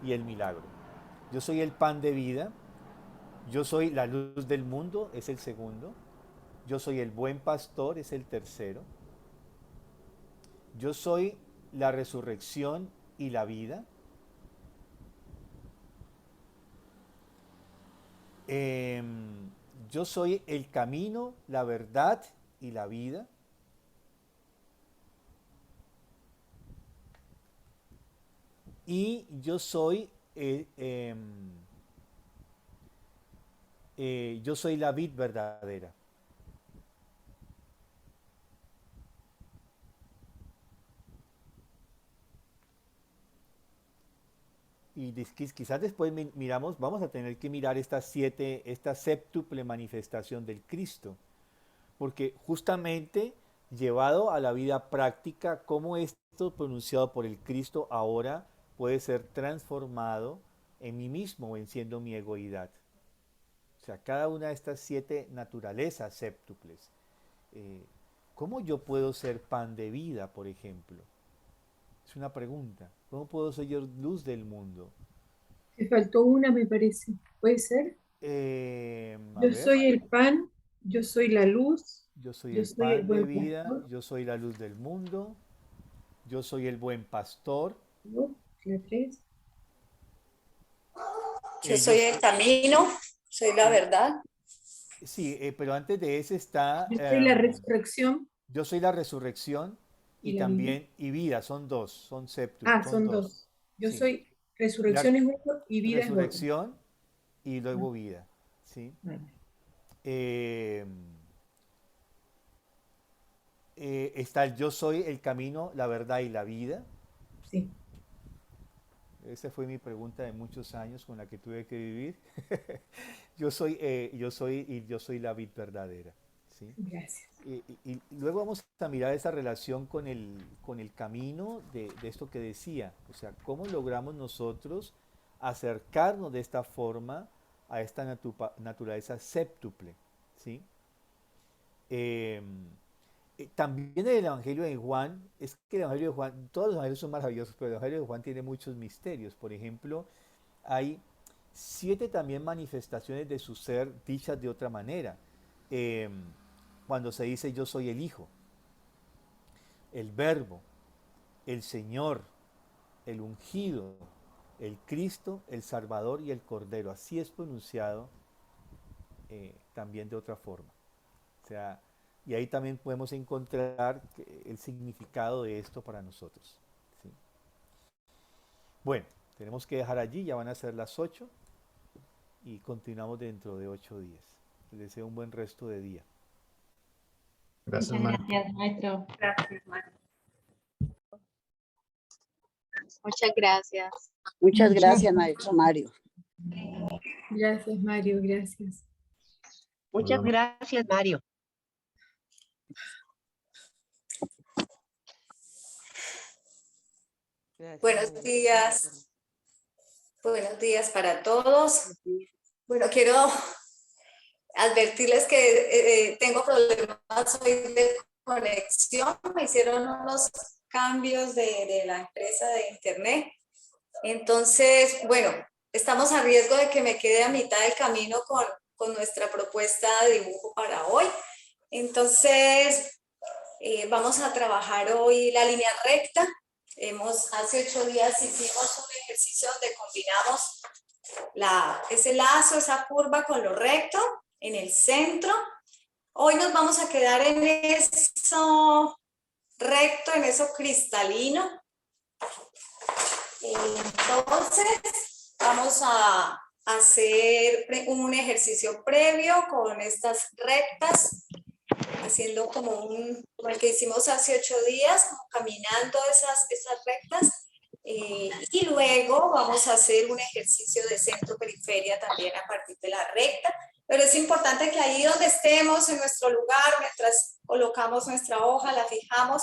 y el milagro. Yo soy el pan de vida, yo soy la luz del mundo, es el segundo. Yo soy el buen pastor, es el tercero. Yo soy la resurrección y la vida. Eh, yo soy el camino, la verdad y la vida. Y yo soy yo soy la vid verdadera. Y quizás después miramos, vamos a tener que mirar esta séptuple manifestación del Cristo, porque justamente llevado a la vida práctica, cómo esto pronunciado por el Cristo ahora puede ser transformado en mí mismo, venciendo mi egoidad. O sea, cada una de estas 7 naturalezas séptuples. Eh, ¿Cómo yo puedo ser pan de vida, por ejemplo? Es una pregunta. ¿Cómo puedo ser yo luz del mundo? Te faltó una, me parece. ¿Puede ser? A Yo ver, soy el pan, yo soy la luz, yo soy yo el soy el pan de buen vida, pastor. yo soy la luz del mundo, yo soy el buen pastor, ¿No? La 3. Yo yo, soy el camino, soy la verdad. sí, pero antes de ese está, Yo soy la resurrección yo soy la resurrección y y la vida. también, y vida, son dos, son Ah, son son dos, 2. Yo sí. soy resurrección La es uno y vida es otro. resurrección y Ah, luego vida, ¿sí? vale. Eh, está el yo soy el camino, la verdad y la vida. Sí, Esa fue mi pregunta de muchos años con la que tuve que vivir. Yo soy la vid verdadera, ¿sí? gracias. Y luego vamos a mirar esa relación con el camino de esto que decía. O sea, cómo logramos nosotros acercarnos de esta forma a esta naturaleza séptuple, ¿sí? Eh, También el Evangelio de Juan, es que el Evangelio de Juan, todos los evangelios son maravillosos, pero el Evangelio de Juan tiene muchos misterios. Por ejemplo, hay 7 también manifestaciones de su ser dichas de otra manera. Eh, Cuando se dice yo soy el Hijo, el Verbo, el Señor, el ungido, el Cristo, el Salvador y el Cordero. Así es pronunciado también de otra forma. O sea, y ahí también podemos encontrar el significado de esto para nosotros, ¿sí? Bueno, tenemos que dejar allí, ya van a ser las 8 y continuamos dentro de 8 días. Les deseo un buen resto de día. Gracias, Muchas Mario. gracias, maestro. Gracias, Mario. Muchas gracias. Muchas gracias, maestro Mario. Gracias, Mario, gracias. Muchas Hola. gracias, Mario. Buenos días. Buenos días para todos. Bueno, quiero advertirles que tengo problemas hoy de conexión. Me hicieron unos cambios de la empresa de internet. Entonces, bueno, estamos a riesgo de que me quede a mitad del camino con nuestra propuesta de dibujo para hoy. Entonces, vamos a trabajar hoy la línea recta. Hace 8 días hicimos un ejercicio donde combinamos ese lazo, esa curva con lo recto en el centro. Hoy nos vamos a quedar en eso recto, en eso cristalino. Entonces, vamos a hacer un ejercicio previo con estas rectas, haciendo como el que hicimos hace 8 días, como caminando esas rectas. Y luego vamos a hacer un ejercicio de centro-periferia también a partir de la recta. Pero es importante que ahí donde estemos, en nuestro lugar, mientras colocamos nuestra hoja, la fijamos.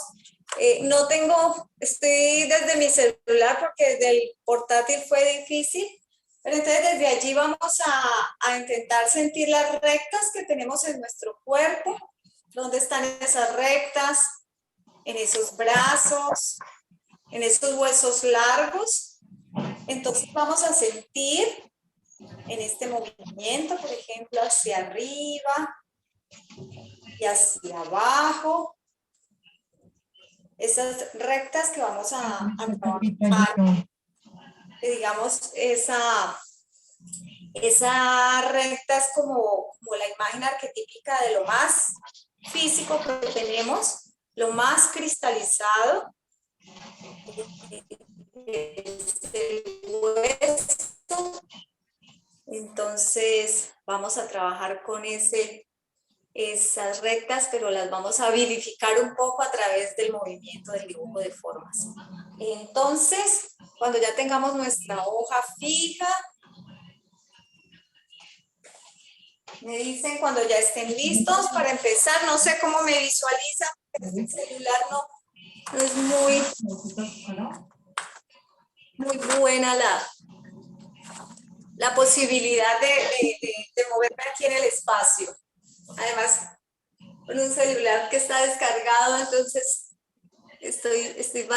Estoy desde mi celular porque desde el portátil fue difícil. Pero entonces desde allí vamos a intentar sentir las rectas que tenemos en nuestro cuerpo. ¿Dónde están esas rectas? En esos brazos, en esos huesos largos. Entonces vamos a sentir en este movimiento, por ejemplo, hacia arriba y hacia abajo. Esas rectas que vamos a trabajar, digamos, esa recta es como la imagen arquetípica de lo más físico que tenemos, lo más cristalizado, es el hueso, Entonces vamos a trabajar con esas rectas, pero las vamos a vivificar un poco a través del movimiento del dibujo de formas. Entonces, cuando ya tengamos nuestra hoja fija, me dicen cuando ya estén listos para empezar. No sé cómo me visualizan, porque el celular no es muy buena la posibilidad de moverme aquí en el espacio. Además, con un celular que está descargado, entonces estoy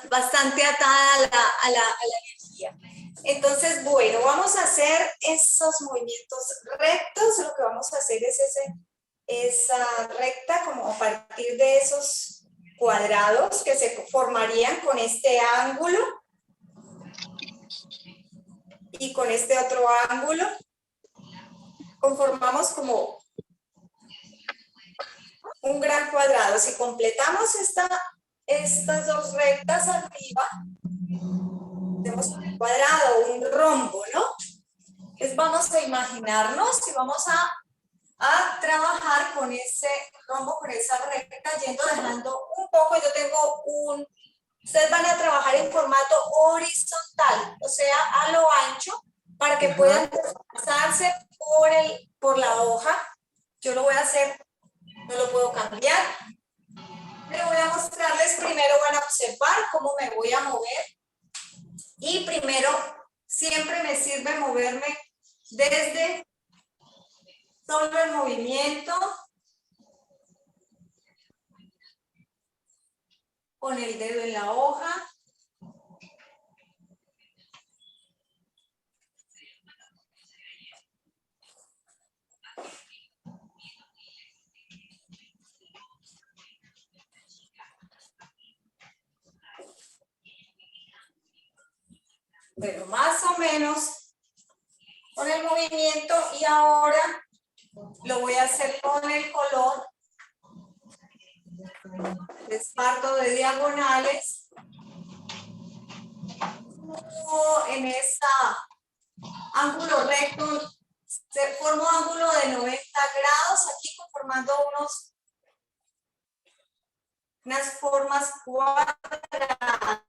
bastante atada a la energía. Entonces, bueno, vamos a hacer esos movimientos rectos. Lo que vamos a hacer es esa recta como a partir de esos cuadrados que se formarían con este ángulo y con este otro ángulo. Conformamos como un gran cuadrado. Si completamos estas dos rectas arriba, tenemos un cuadrado, un rombo, ¿no? Entonces vamos a imaginarnos y vamos a trabajar con ese rombo, con esa recta, dejando un poco. Yo tengo ustedes van a trabajar en formato horizontal, o sea, a lo ancho, para que puedan desplazarse por la hoja. Yo lo voy a hacer, no lo puedo cambiar, pero voy a mostrarles. Primero van a observar cómo me voy a mover, y primero siempre me sirve moverme desde solo el movimiento con el dedo en la hoja. Bueno, más o menos con el movimiento, y ahora lo voy a hacer con el color. Les parto de diagonales. En ese ángulo recto se forma un ángulo de 90 grados aquí, conformando unas formas cuadradas.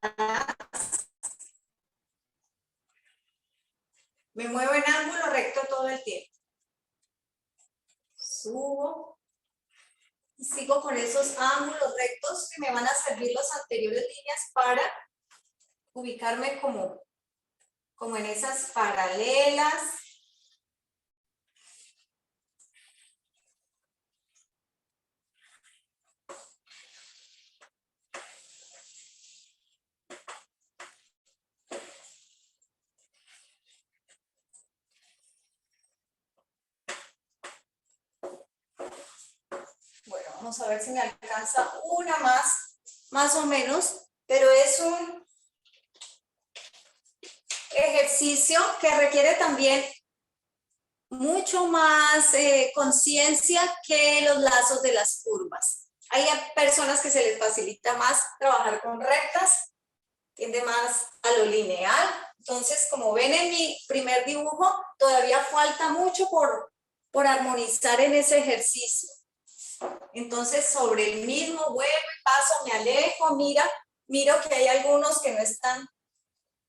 Me muevo en ángulo recto todo el tiempo. Subo y sigo con esos ángulos rectos que me van a servir las anteriores líneas para ubicarme como en esas paralelas. Bueno, vamos a ver si me alcanza una más o menos, pero es un ejercicio que requiere también mucho más conciencia que los lazos de las curvas. Hay personas que se les facilita más trabajar con rectas, tiende más a lo lineal. Entonces, como ven en mi primer dibujo, todavía falta mucho por armonizar en ese ejercicio. Entonces, sobre el mismo vuelvo y paso, me alejo, miro que hay algunos que no están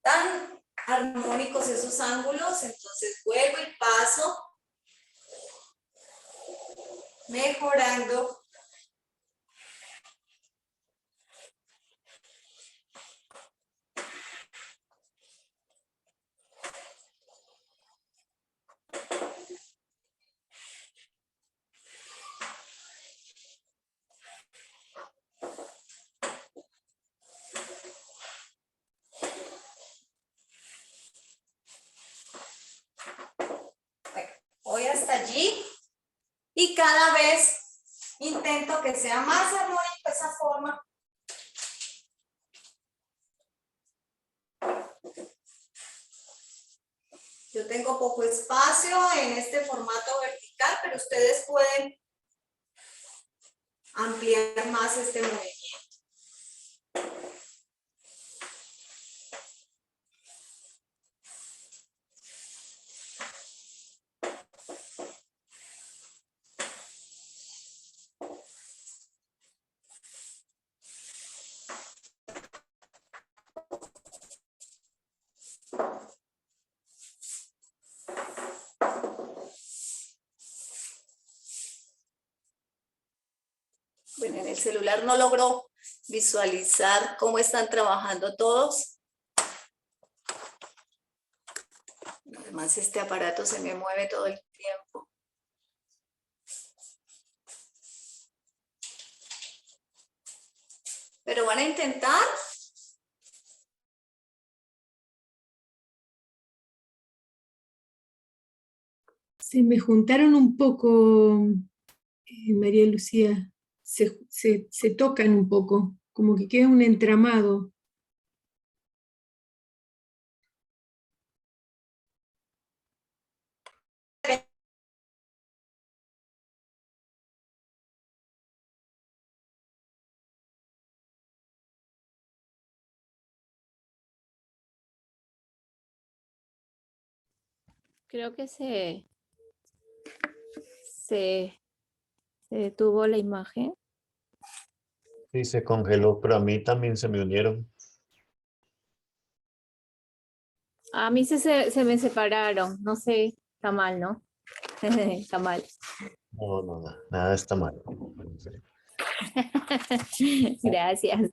tan armónicos esos ángulos, entonces vuelvo y paso, mejorando. Voy hasta allí y cada vez intento que sea más armónica esa forma. Yo tengo poco espacio en este formato vertical, pero ustedes pueden ampliar más este movimiento. Bueno, en el celular no logro visualizar cómo están trabajando todos. Además, este aparato se me mueve todo el tiempo. Pero van a intentar. Se me juntaron un poco, María Lucía, se tocan un poco, como que queda un entramado. Creo que se detuvo la imagen. Sí, se congeló, pero a mí también se me unieron. A mí se me separaron, no sé, está mal, ¿no? Está mal. No, no, no, nada está mal. Gracias. A mí,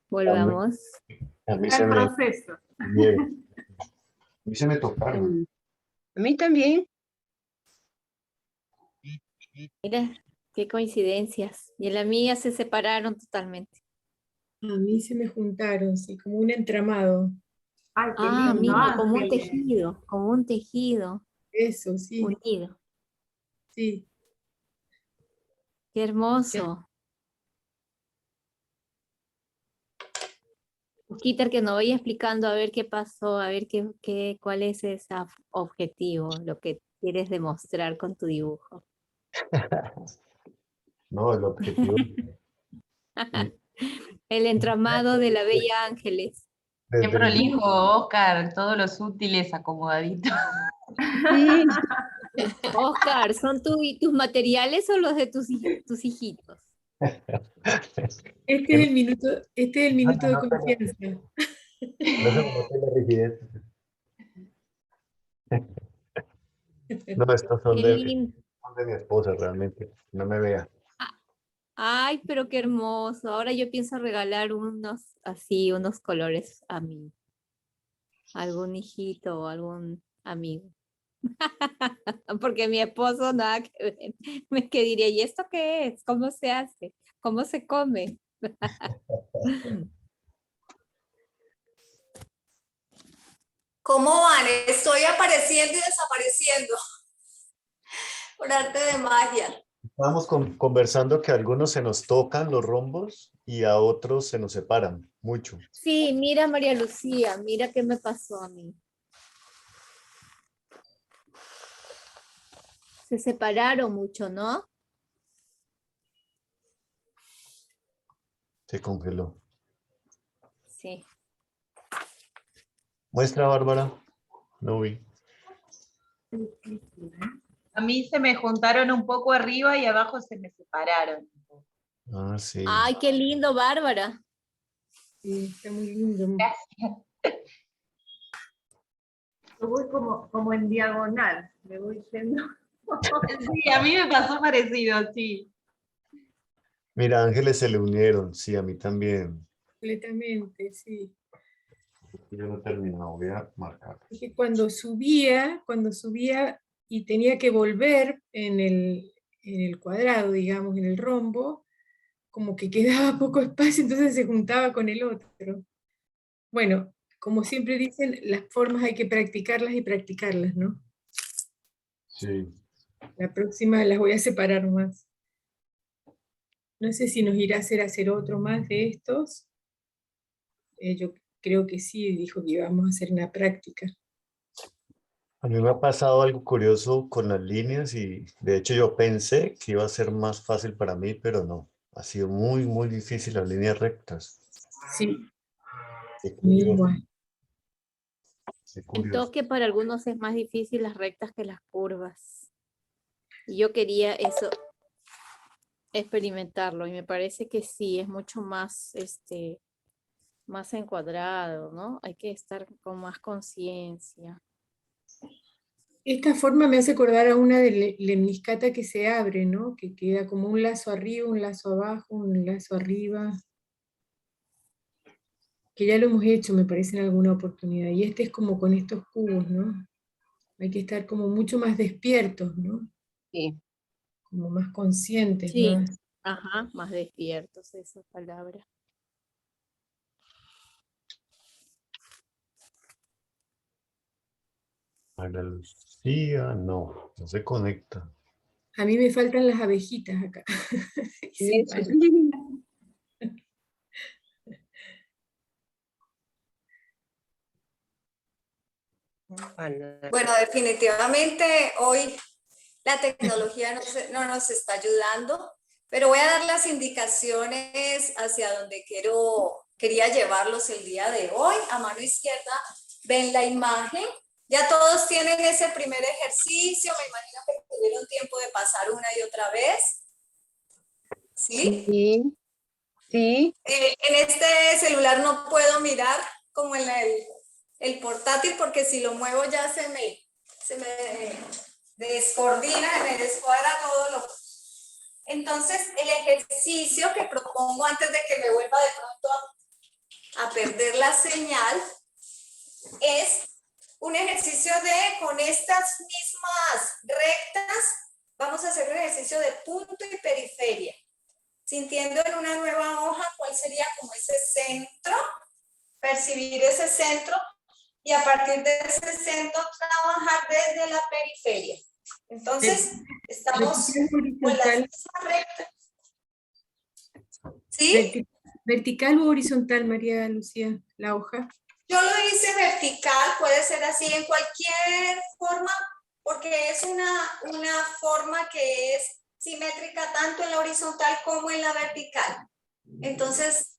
Volvamos. a mí Está se en me proceso. unieron. A mí se me tocaron. A mí también. Mira, qué coincidencias. Y en la mía se separaron totalmente. A mí se me juntaron, sí, como un entramado. Ay, qué Ah, lindo, mira, Ángeles. como un tejido Eso, sí, unido. sí. Qué hermoso. Quita que nos vaya explicando a ver qué pasó, a ver cuál es ese objetivo, lo que quieres demostrar con tu dibujo. No, el objetivo. Y El entramado de la Bella Ángeles. Qué desde el prolijo, Oscar, todos los útiles acomodaditos. Sí. Oscar, ¿son tus materiales o los de tus hijitos? Este es el minuto de confianza. no se me nota la rigidez. No, estos Qué lindo. son de mi esposa realmente. No me vea. Ay, pero qué hermoso. Ahora yo pienso regalar unos así, unos colores a algún hijito o algún amigo. Porque mi esposo nada que ver. Que diría, ¿y esto qué es? ¿Cómo se hace? ¿Cómo se come? ¿Cómo van? Estoy apareciendo y desapareciendo. Por arte de magia. Estábamos conversando que a algunos se nos tocan los rombos y a otros se nos separan mucho. Sí, mira María Lucía, mira qué me pasó a mí. Se separaron mucho, ¿no? Se congeló. Sí. Muestra, Bárbara. No vi. A mí se me juntaron un poco arriba y abajo se me separaron. Ah, sí. Ay, qué lindo, Bárbara. Sí, está muy lindo. Gracias. Yo voy como en diagonal, me voy yendo. Sí, a mí me pasó parecido, sí. Mira, Ángeles se le unieron. Sí, a mí también. Completamente, sí. Yo no he terminado. Voy a marcar. Es que cuando subía y tenía que volver en el cuadrado, digamos, en el rombo, como que quedaba poco espacio, entonces se juntaba con el otro. Bueno, como siempre dicen, las formas hay que practicarlas y practicarlas, ¿no? Sí. La próxima las voy a separar más. No sé si nos irá a hacer otro más de estos. Yo creo que sí, dijo que íbamos a hacer una práctica. A mí me ha pasado algo curioso con las líneas y de hecho yo pensé que iba a ser más fácil para mí, pero no. Ha sido muy, muy difícil las líneas rectas. Sí, Qué curioso, igual. qué Siento curioso. que para algunos es más difícil las rectas que las curvas. Y yo quería eso, experimentarlo, y me parece que sí, es mucho más, más encuadrado, ¿no? Hay que estar con más conciencia. Esta forma me hace acordar a una de lemniscata que se abre, ¿no? Que queda como un lazo arriba, un lazo abajo, un lazo arriba. Que ya lo hemos hecho, me parece, en alguna oportunidad. Y este es como con estos cubos, ¿no? Hay que estar como mucho más despiertos, ¿no? Sí. Como más conscientes, Sí, más. ajá, más despiertos, esa palabra. Ana Lucía, no, no se conecta. A mí me faltan las abejitas acá. Dicen, Eso. vale. Ana. Bueno, definitivamente hoy la tecnología no nos está ayudando, pero voy a dar las indicaciones hacia donde quería llevarlos el día de hoy. A mano izquierda ven la imagen. Ya todos tienen ese primer ejercicio, me imagino que tuvieron tiempo de pasar una y otra vez. ¿Sí? Sí, sí. En este celular no puedo mirar como en el portátil porque si lo muevo ya se me descoordina, me descuadra todo lo. Entonces, el ejercicio que propongo antes de que me vuelva de pronto a perder la señal es un ejercicio con estas mismas rectas, vamos a hacer un ejercicio de punto y periferia, sintiendo en una nueva hoja cuál sería como ese centro, percibir ese centro y a partir de ese centro trabajar desde la periferia. Entonces, estamos con las Vertical, mismas rectas. ¿Sí? Vertical o horizontal, María Lucía, la hoja. Yo lo hice vertical, puede ser así en cualquier forma, porque es una forma que es simétrica tanto en la horizontal como en la vertical. Entonces,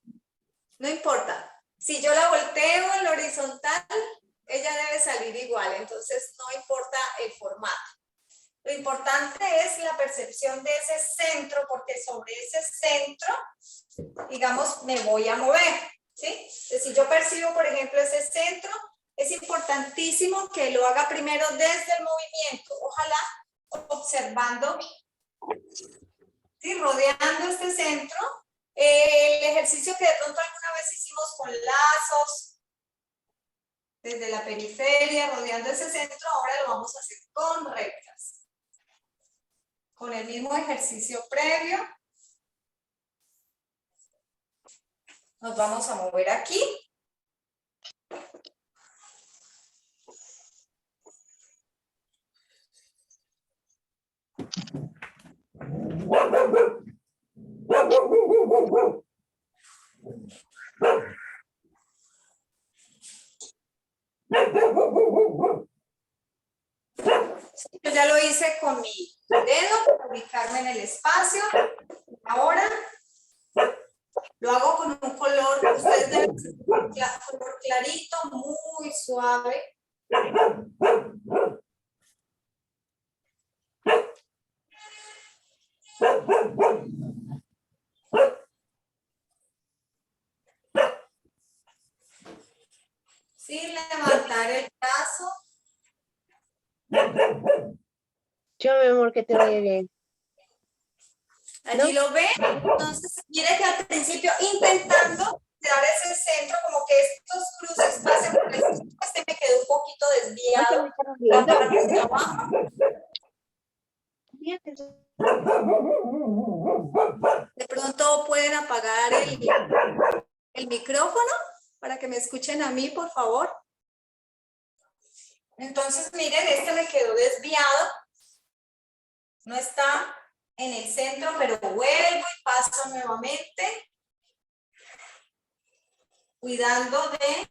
no importa. Si yo la volteo en la horizontal, ella debe salir igual, entonces no importa el formato. Lo importante es la percepción de ese centro, porque sobre ese centro, digamos, me voy a mover, ¿sí? Entonces, si yo percibo, por ejemplo, ese centro, es importantísimo que lo haga primero desde el movimiento, ojalá observando, ¿sí? Rodeando este centro. El ejercicio que de pronto alguna vez hicimos con lazos, desde la periferia, rodeando ese centro, ahora lo vamos a hacer con rectas. Con el mismo ejercicio previo, nos vamos a mover aquí. Yo ya lo hice con mi dedo para ubicarme en el espacio. Ahora lo hago con un color, ustedes deben ser un color clarito, muy suave. Sin levantar el brazo. Yo, mi amor, que te vaya bien. Allí lo ven. Entonces, mire que al principio intentando dar ese centro, como que estos cruces pasen por el centro, este me quedó un poquito desviado. La parte de abajo. De pronto pueden apagar el micrófono para que me escuchen a mí, por favor. Entonces, miren, este me quedó desviado. No está en el centro, pero vuelvo y paso nuevamente. Cuidando de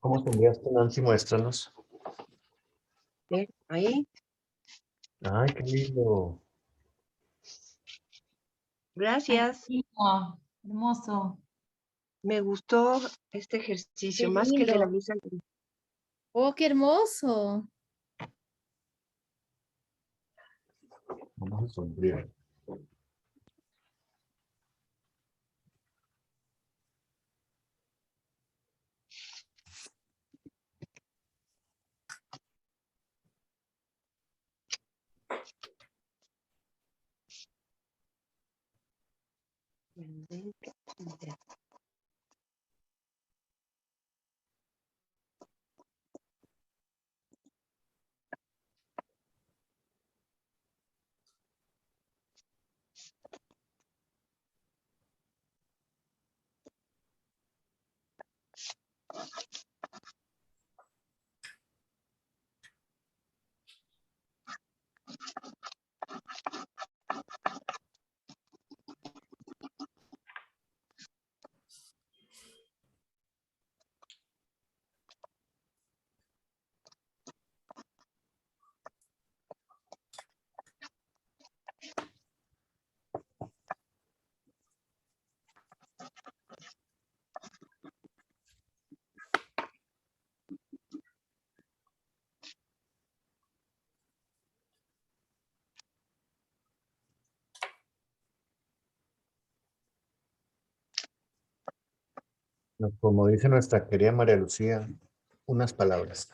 ¿Cómo te enviaste, Nancy? Muéstranos. Ahí. Ay, qué lindo. Gracias. Ay, qué lindo, hermoso. Me gustó este ejercicio, Qué más que el de la lindo. misa. Oh, qué hermoso. Vamos a sonreír. No, como dice nuestra querida María Lucía, unas palabras,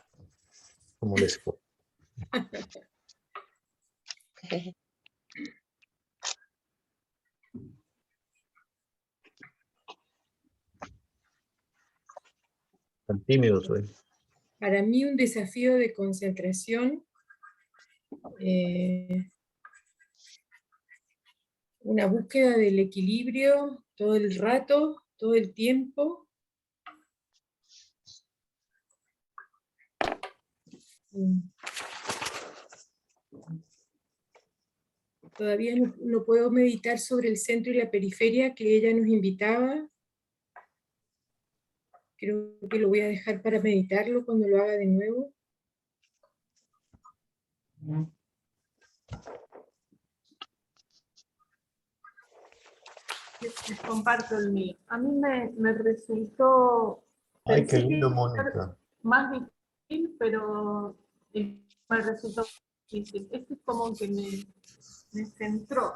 como les fue. Tan tímidos hoy. Para mí un desafío de concentración, una búsqueda del equilibrio todo el rato, todo el tiempo. Todavía no puedo meditar sobre el centro y la periferia que ella nos invitaba. Creo que lo voy a dejar para meditarlo cuando lo haga de nuevo. Les comparto el mío. A mí me resultó, Ay, qué pensé que lindo, iba a ser Mónica. más difícil, pero me resultó difícil. Este es como que me centró.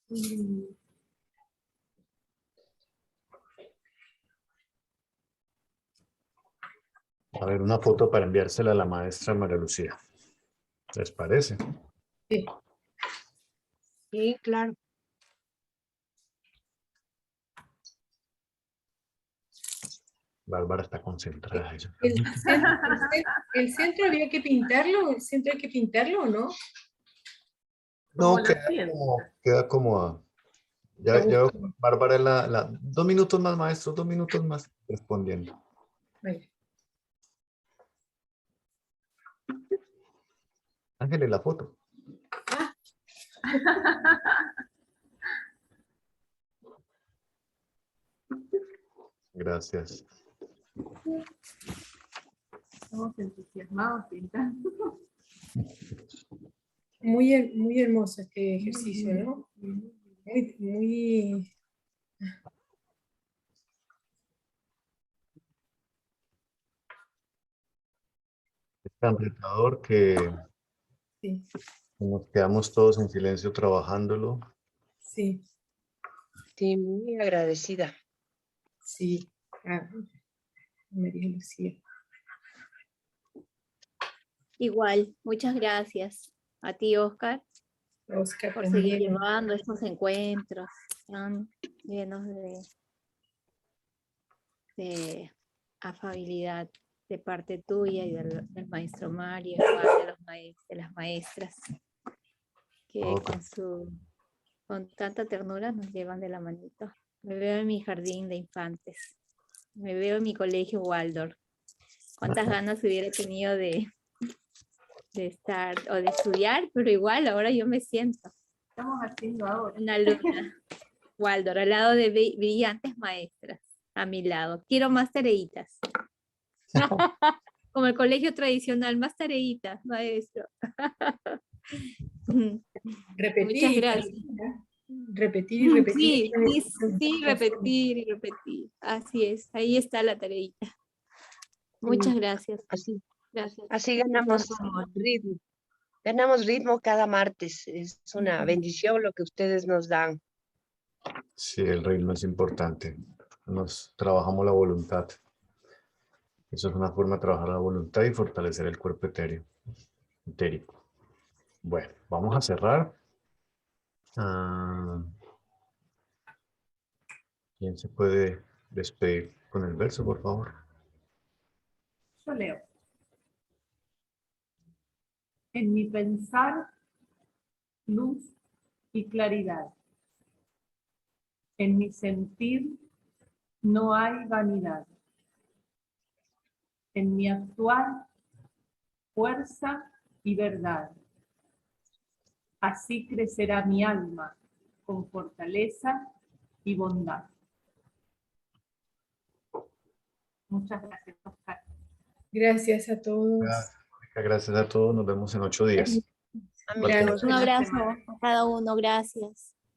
Y A ver, una foto para enviársela a la maestra María Lucía. ¿Les parece? Sí. Sí, claro. Bárbara está concentrada. Ella. ¿El centro había que pintarlo? ¿El centro hay que pintarlo o no? como No, la ciencia. queda como La ya busco. Bárbara, 2 minutos más, maestro, 2 minutos más respondiendo. Vaya. Ángeles, la foto. Gracias. Estamos entusiasmados pintando. Muy hermoso este ejercicio, ¿no? Muy. Es tan retador que Sí, nos quedamos todos en silencio trabajándolo. sí, Sí, muy agradecida. sí. Ah, María Lucía. Igual, muchas gracias a ti, Oscar, Oscar por seguir también. llevando estos encuentros tan llenos de afabilidad de parte tuya y del maestro Mario, igual de las maestras, que Ok. con tanta ternura nos llevan de la manito. Me veo en mi jardín de infantes, me veo en mi colegio Waldorf. ¿Cuántas ganas hubiera tenido de estar o de estudiar? Pero igual ahora yo me siento Estamos haciendo ahora. una alumna. Waldorf, al lado de brillantes maestras, a mi lado. Quiero más tareitas. Como el colegio tradicional, más tareitas, maestro. Repetir. Muchas gracias. Repetir y repetir. Sí, repetir y repetir. Así es, ahí está la tareita. Muchas gracias. Gracias. Así ganamos ritmo. Ganamos ritmo cada martes. Es una bendición lo que ustedes nos dan. Sí, el ritmo es importante. Trabajamos la voluntad. Eso es una forma de trabajar la voluntad y fortalecer el cuerpo etérico. Bueno, vamos a cerrar. ¿Quién se puede despedir con el verso, por favor? Yo leo. En mi pensar, luz y claridad. En mi sentir, no hay vanidad. En mi actuar, fuerza y verdad. Así crecerá mi alma con fortaleza y bondad. Muchas gracias, Oscar. Gracias a todos. Gracias a todos. Nos vemos en 8 días. Amigos, Un abrazo a cada uno, gracias.